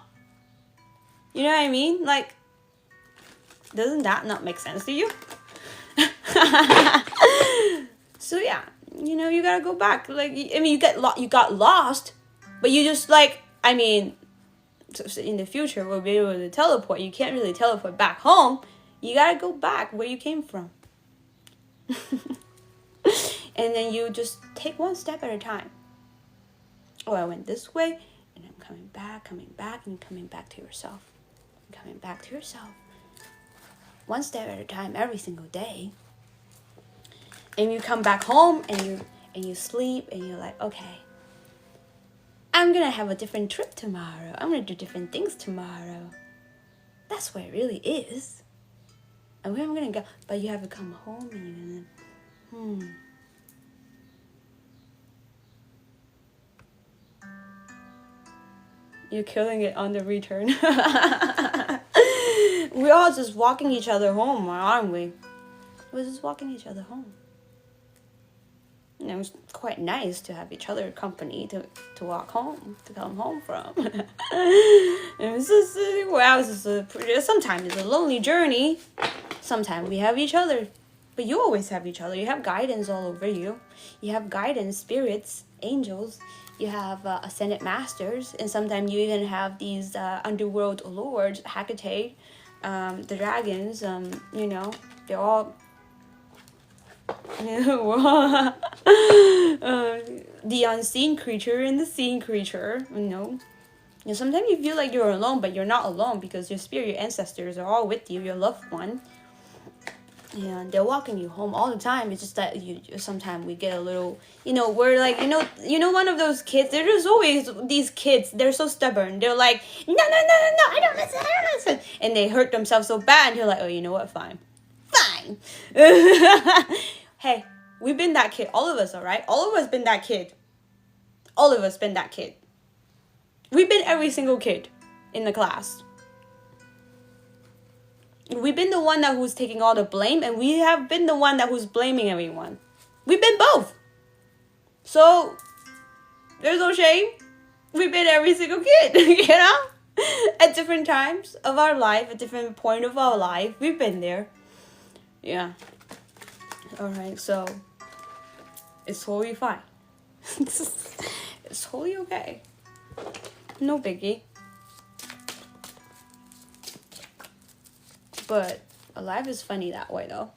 You know what I mean? Like, doesn't that not make sense to you? So yeah, you gotta go back. Like, you got lost, but you just in the future we'll be able to teleport. You can't really teleport back home. You gotta go back where you came from. And then you just take one step at a time. Oh, I went this way, and I'm coming back, and coming back to yourself. Coming back to yourself. One step at a time, every single day. And you come back home, and you sleep, and you're like, okay, I'm gonna have a different trip tomorrow. I'm gonna do different things tomorrow. That's where it really is. And where I'm gonna go. But you have to come home, and you're gonna, You're killing it on the return. We're all just walking each other home, aren't we? We're just walking each other home. It's quite nice to have each other company to walk home, to come home from. Sometimes it's a lonely journey. Sometimes we have each other. But you always have each other. You have guidance all over you. You have guidance, spirits, angels. You have ascended masters. And sometimes you even have these underworld lords, Hecate, the dragons. They're all... the unseen creature and the seen creature. Sometimes you feel like you're alone, but you're not alone, because your spirit, your ancestors are all with you, your loved one. And they're walking you home all the time. It's just that sometimes we get a little, we're like, one of those kids. There's always these kids. They're so stubborn. They're like, no, I don't listen. And they hurt themselves so bad. And you're like, oh, you know what? Fine. Hey, we've been that kid. All of us, all right? All of us been that kid. All of us been that kid. We've been every single kid in the class. We've been the one who's taking all the blame, and we have been the one who's blaming everyone. We've been both. So, there's no shame. We've been every single kid, At different times of our life, at different point of our life, we've been there. Yeah. Alright, so it's totally fine. It's totally okay. No biggie. But life is funny that way, though.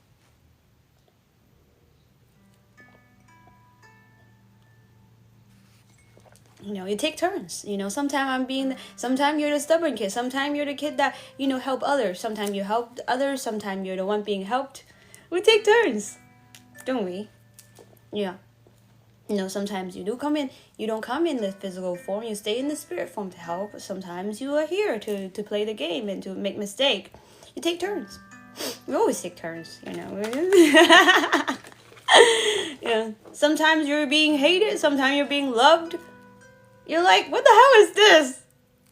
You take turns. Sometimes you're the stubborn kid. Sometimes you're the kid that, help others. Sometimes you help others. Sometimes you're the one being helped. We take turns, don't we? Yeah. Sometimes you don't come in the physical form, you stay in the spirit form to help. Sometimes you are here to play the game and to make mistake. You take turns. We always take turns, Yeah. Sometimes you're being hated, sometimes you're being loved. You're like, what the hell is this?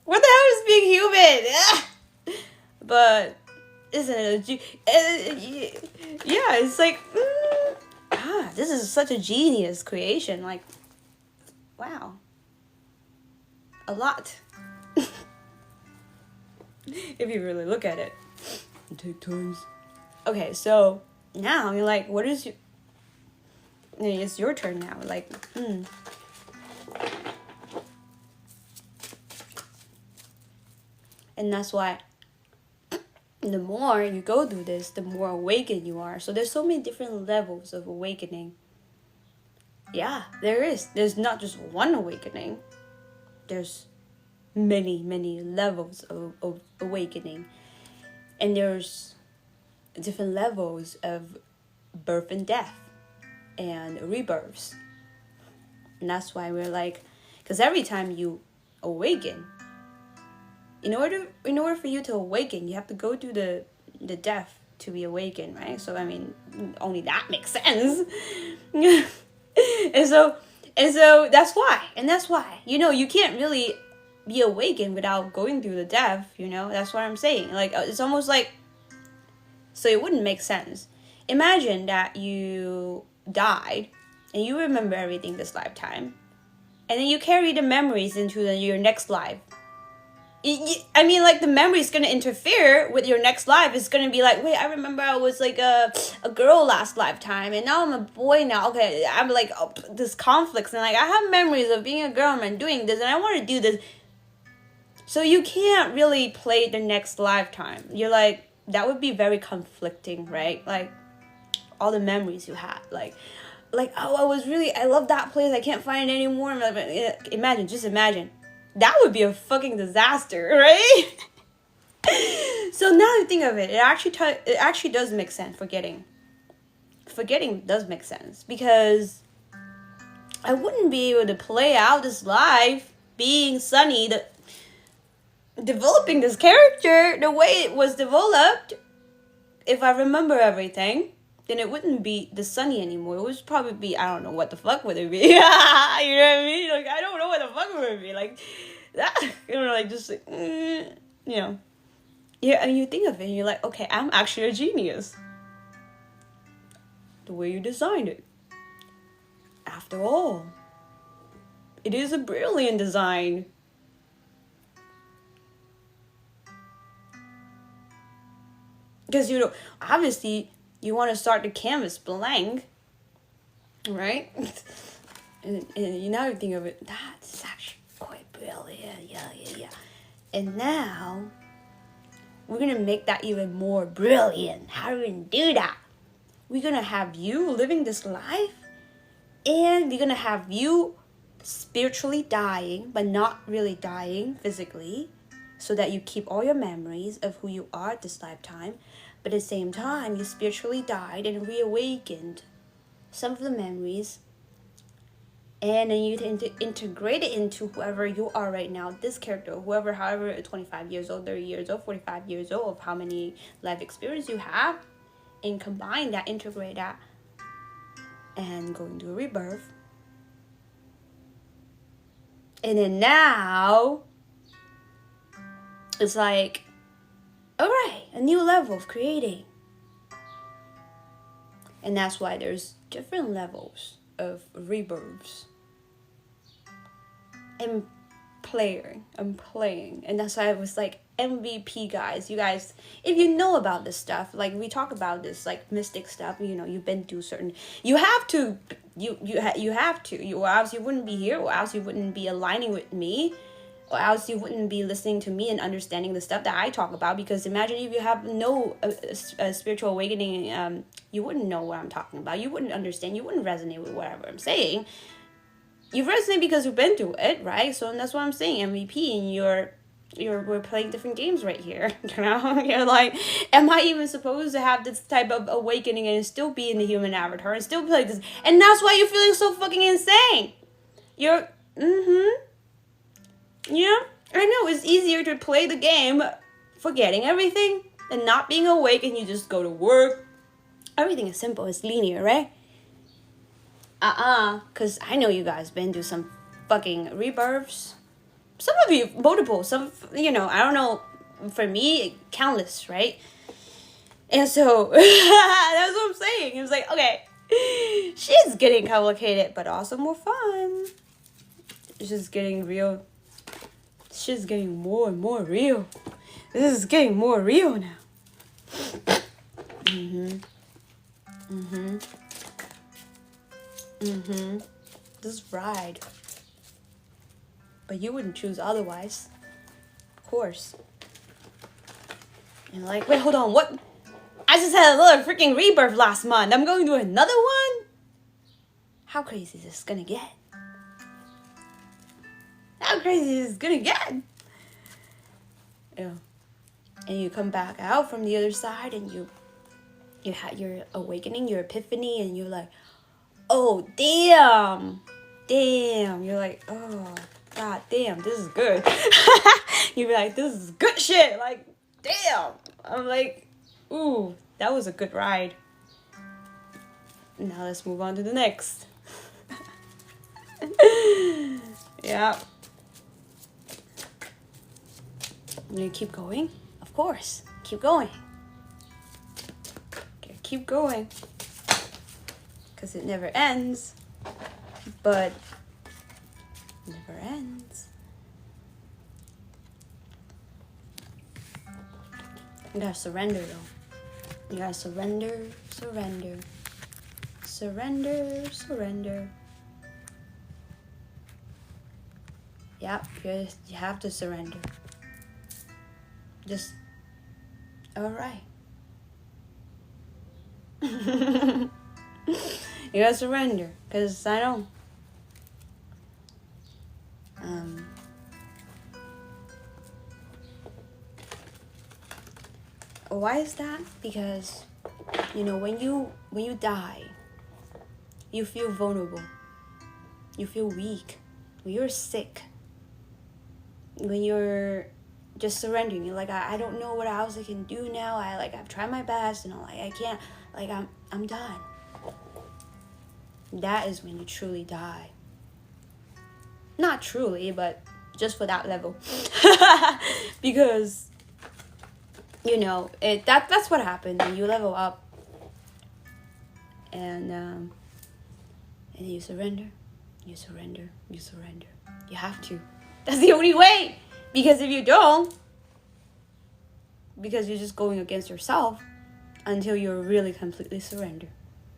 What the hell is being human? But isn't it yeah, it's like, this is such a genius creation. Like, wow. A lot. If you really look at it. You take turns. Okay, so now you're like, what is your... It's your turn now. Like, And that's why the more you go through this, the more awakened you are. So there's so many different levels of awakening. Yeah, there is. There's not just one awakening. There's many, many levels of awakening. And there's different levels of birth and death and rebirths. And that's why we're like, because every time you awaken, in order for you to awaken, you have to go through the death to be awakened, right? So only that makes sense. and so that's why. You can't really be awakened without going through the death. That's what I'm saying. Like, it's almost like, so it wouldn't make sense. Imagine that you died and you remember everything this lifetime, and then you carry the memories into your next life. The memory is going to interfere with your next life. It's going to be like, wait, I remember I was like a girl last lifetime, and now I'm a boy now. Okay, I'm like, this conflicts, and like, I have memories of being a girl and doing this, and I want to do this. So you can't really play the next lifetime. You're like, that would be very conflicting, right? Like, all the memories you had, like, I love that place. I can't find it anymore. Just imagine. That would be a fucking disaster, right? So now you think of it, it actually does make sense. Forgetting does make sense, because I wouldn't be able to play out this life being Sunny, developing this character the way it was developed. If I remember everything, then it wouldn't be the Sunny anymore. It would probably be, I don't know, what the fuck would it be? You know what I mean? Like, I don't know what the fuck would it be. Like, that, like, just like, Yeah, and you think of it and you're like, okay, I'm actually a genius. The way you designed it. After all, it is a brilliant design. Because, obviously, you want to start the canvas blank, right? and now you think of it, that's actually quite brilliant. Yeah. And now, we're going to make that even more brilliant. How are we going to do that? We're going to have you living this life, and we're going to have you spiritually dying, but not really dying physically, so that you keep all your memories of who you are at this lifetime. But at the same time, you spiritually died and reawakened some of the memories. And then you integrate it into whoever you are right now, this character, however, 25 years old, 30 years old, 45 years old, of how many life experience you have, and combine that, integrate that, and go into a rebirth. And then now, it's like, all right, a new level of creating. And that's why there's different levels of rebirths. I'm playing. And that's why I was like, MVP, guys. You guys, if you know about this stuff, like, we talk about this, like, mystic stuff, you've been through certain... You have to, or else you wouldn't be here, or else you wouldn't be aligning with me, or else you wouldn't be listening to me and understanding the stuff that I talk about. Because imagine if you have no spiritual awakening, you wouldn't know what I'm talking about. You wouldn't understand. You wouldn't resonate with whatever I'm saying. you resonate because you've been through it, right? So that's what I'm saying, MVP, and we're playing different games right here. You know, you're like, am I even supposed to have this type of awakening and still be in the human avatar and still play this? And that's why you're feeling so fucking insane. You're yeah, I know it's easier to play the game forgetting everything and not being awake, and you just go to work. Everything is simple, it's linear, right? Because I know you guys been through some fucking rebirths. Some of you, multiple, some, I don't know, for me, countless, right? And so, that's what I'm saying. It was like, okay, shit's getting complicated, but also more fun. It's just getting real. Shit's getting more and more real. This is getting more real now. This ride. But you wouldn't choose otherwise. Of course. And like, wait, hold on, what? I just had another freaking rebirth last month. I'm going to another one? How crazy is this gonna get? How crazy is this gonna get? Yeah. And you come back out from the other side and you had your awakening, your epiphany, and you're like, oh, damn. You're like, oh, god damn, this is good. You'd be like, this is good shit. Like, damn. I'm like, ooh, that was a good ride. Now let's move on to the next. Yeah. You keep going? Of course. Keep going. Okay, keep going. Because it never ends. But it never ends. You gotta surrender though. You gotta surrender. Yeah, you have to surrender. Just, alright. You gotta surrender, because I know. Why is that? Because, when you die, you feel vulnerable. You feel weak. When you're sick. When you're just surrendering, you're like, I don't know what else I can do now. I've tried my best, and I can't. I'm done. That is when you truly die. Not truly, but just for that level. Because that's what happened when you level up, and then you surrender. You have to. That's the only way. Because if you don't, because you're just going against yourself until you're really completely surrendered.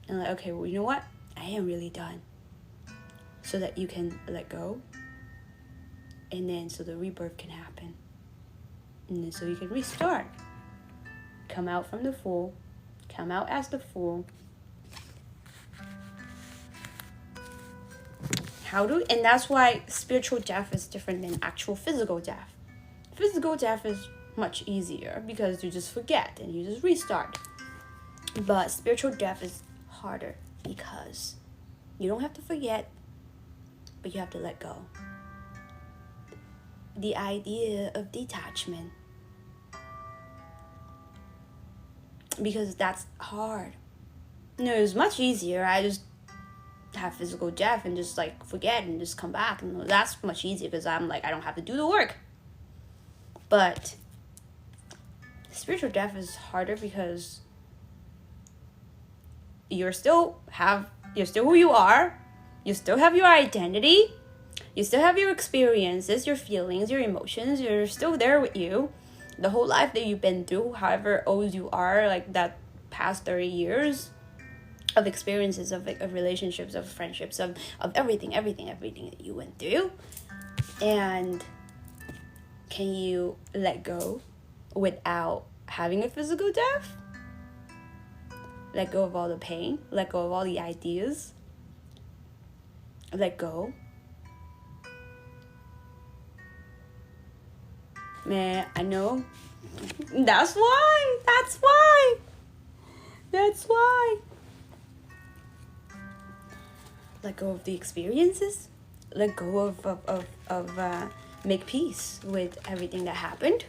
And like, okay, well, you know what? I am really done. So that you can let go. And then so the rebirth can happen. And then so you can restart. Come out from the Fool. Come out as the Fool. And that's why spiritual death is different than actual physical death. Physical death is much easier because you just forget and you just restart. But spiritual death is harder because you don't have to forget, but you have to let go. The idea of detachment. Because that's hard. It's much easier. I just have physical death and just forget and just come back, and that's much easier because I'm I don't have to do the work. But spiritual death is harder because you're still who you are, you still have your identity, you still have your experiences, your feelings, your emotions, you're still there with you. The whole life that you've been through, however old you are, that past 30 years of experiences, of relationships, of friendships, of everything that you went through. And can you let go without having a physical death? Let go of all the pain, let go of all the ideas, let go Man, I know. That's why. That's why. That's why. Let go of the experiences. Let go of make peace with everything that happened.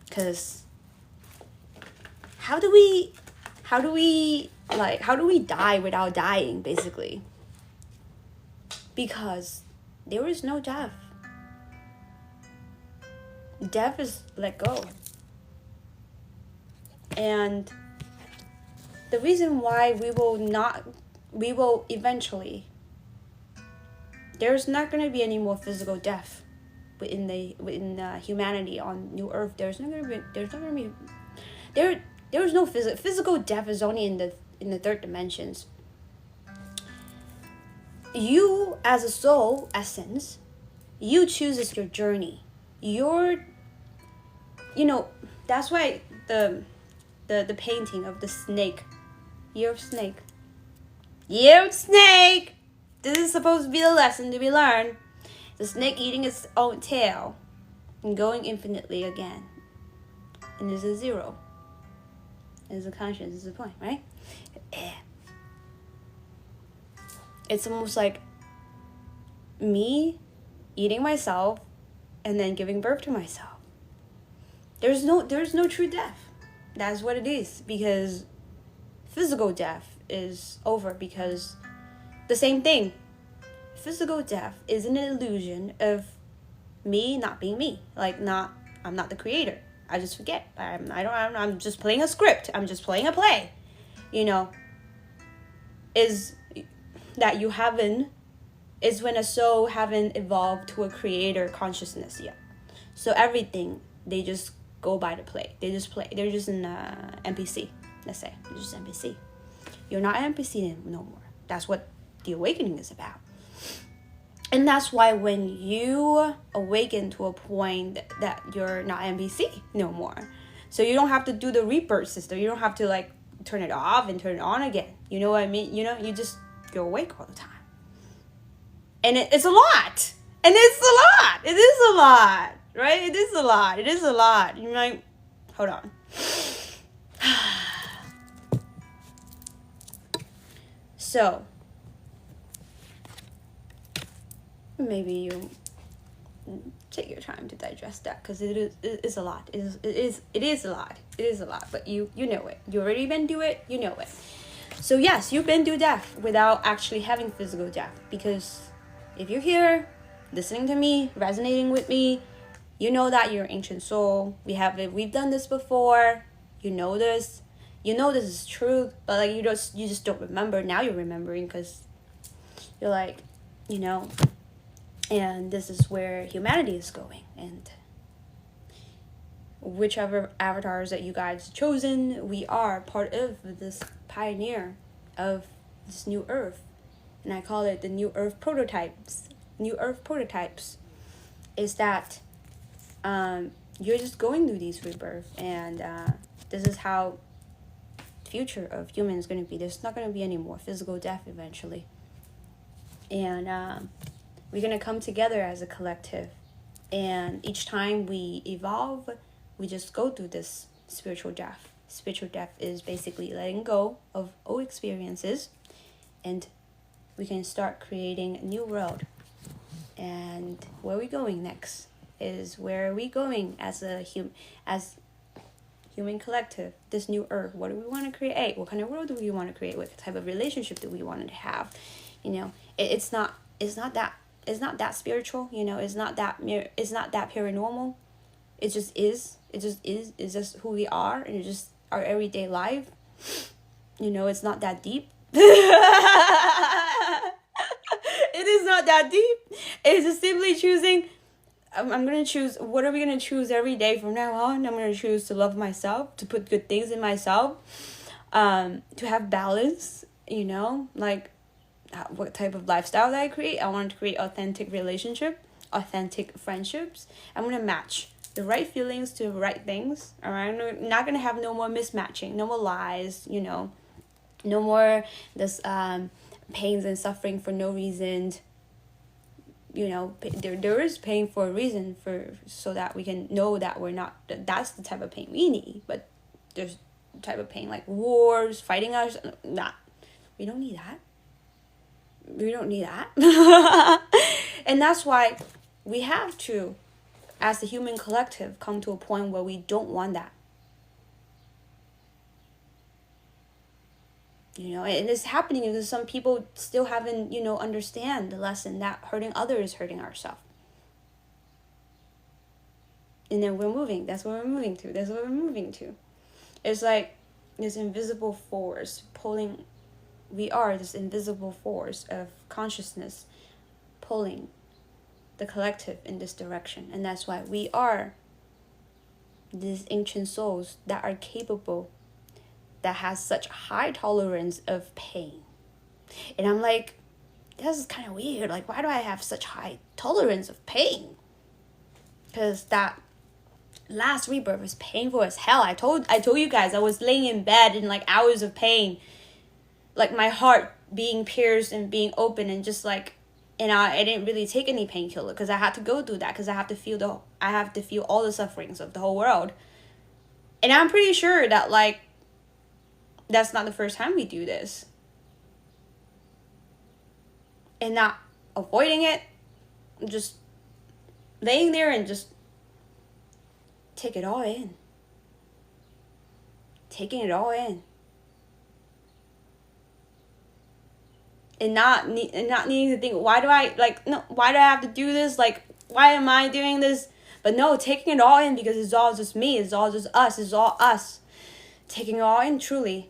Because how do we die without dying, basically? Because there is no death. Death is let go. And the reason why we will eventually, there's not going to be any more physical death within humanity on New Earth. There's no physical death is only in the third dimensions. You as a soul essence, you chooses your journey. That's why the painting of the snake. Year of snake. This is supposed to be the lesson to be learned. The snake eating its own tail and going infinitely again. And there's a zero. There's a conscience, there's a point, right? It's almost like me eating myself and then giving birth to myself. There's no true death. That's what it is. Because physical death is over, because the same thing. Physical death is an illusion of me not being me. I'm not the creator. I just forget. I'm just playing a script. I'm just playing a play. Is that you haven't, is when a soul haven't evolved to a creator consciousness yet. So everything, they just go by the play. They just play. They're just an NPC. Let's say you're just NPC. You're not an NPC no more. That's what the awakening is about. And that's why when you awaken to a point that you're not NPC no more, so you don't have to do the rebirth system. You don't have to turn it off and turn it on again. You know what I mean? You're awake all the time. And it's a lot. And it's a lot. It is a lot. Right? It is a lot. It is a lot. You're like, hold on. So, maybe you take your time to digest that, because it is a lot. It is a lot. It is a lot. But you know it. You already been through it. You know it. So yes, you've been through death without actually having physical death. Because if you're here, listening to me, resonating with me, you know that you're an ancient soul. We've done this before. You know this. You know this is truth. But you just don't remember. Now you're remembering, because you're and this is where humanity is going. And whichever avatars that you guys chosen, we are part of this pioneer of this new earth. And I call it the new earth prototypes. New earth prototypes is that you're just going through these rebirths, and this is how the future of humans is going to be. There's not going to be any more physical death eventually. And we're going to come together as a collective. And each time we evolve, we just go through this spiritual death. Spiritual death is basically letting go of old experiences, and we can start creating a new world. And where are we going next is where are we going as human collective, this new earth. What do we want to create? What kind of world do we want to create? What type of relationship do we want to have? It's not that spiritual, it's not that paranormal. It just is. It's just who we are, and it's just our everyday life. It's not that deep. It is not that deep. It's just simply choosing. I'm going to choose. What are we going to choose every day from now on? I'm going to choose to love myself, to put good things in myself, to have balance, what type of lifestyle that I create. I want to create authentic relationship, authentic friendships. I'm going to match the right feelings to the right things. All right? I'm not going to have no more mismatching, no more lies, no more this pains and suffering for no reason. You know, there is pain for a reason, so that we can know that we're not, that's the type of pain we need. But there's type of pain like wars, fighting us, nah, we don't need that. We don't need that. And that's why we have to, as the human collective, come to a point where we don't want that. You know, and it's happening because some people still haven't, understand the lesson that hurting others is hurting ourselves. And then we're moving. That's what we're moving to. That's what we're moving to. It's like this invisible force pulling. We are this invisible force of consciousness pulling the collective in this direction. And that's why we are these ancient souls that are capable, that has such high tolerance of pain. And I'm like, this is kind of weird. Like, why do I have such high tolerance of pain? Because that last rebirth was painful as hell. I told you guys, I was laying in bed in like hours of pain, like my heart being pierced and being open, and just like, and I didn't really take any painkiller because I had to go through that, because I have to feel all the sufferings of the whole world. And I'm pretty sure that like that's not the first time we do this. And not avoiding it, just laying there and just take it all in. Taking it all in. And not needing to think, why do I have to do this? Like, why am I doing this? But no, taking it all in, because it's all just me. It's all just us. It's all us. Taking it all in, truly.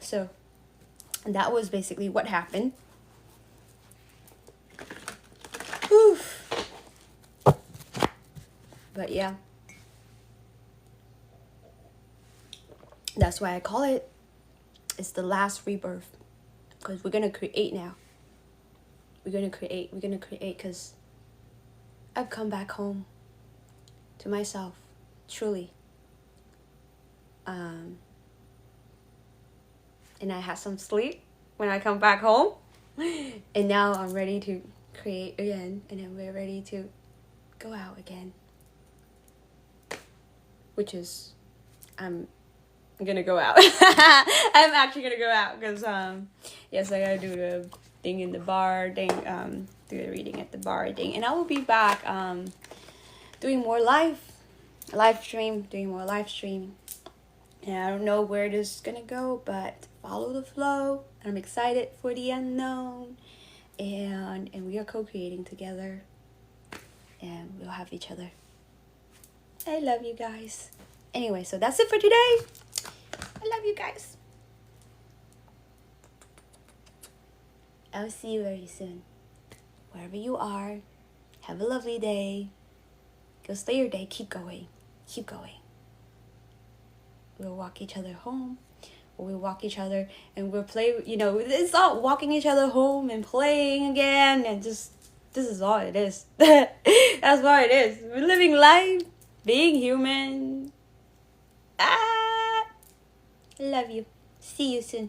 So that was basically what happened. Oof. But yeah, that's why I call it's the last rebirth, because we're gonna create now. We're gonna create because I've come back home to myself, truly. And I had some sleep when I come back home. And now I'm ready to create again. And then we're ready to go out again. Which is, I'm gonna go out. I'm actually gonna go out because, yes, I gotta do the thing in the bar thing, do the reading at the bar thing. And I will be back, doing more live stream. And I don't know where this is gonna go, but follow the flow. I'm excited for the unknown, and we are co-creating together, and we'll have each other. I love you guys. Anyway, so that's it for today. I love you guys. I'll see you very soon. Wherever you are, have a lovely day. Go stay your day. Keep going. We'll walk each other home, or we'll walk each other and we'll play, it's not walking each other home and playing again, and just, this is all it is. That's what it is. We're living life, being human. Love you. See you soon.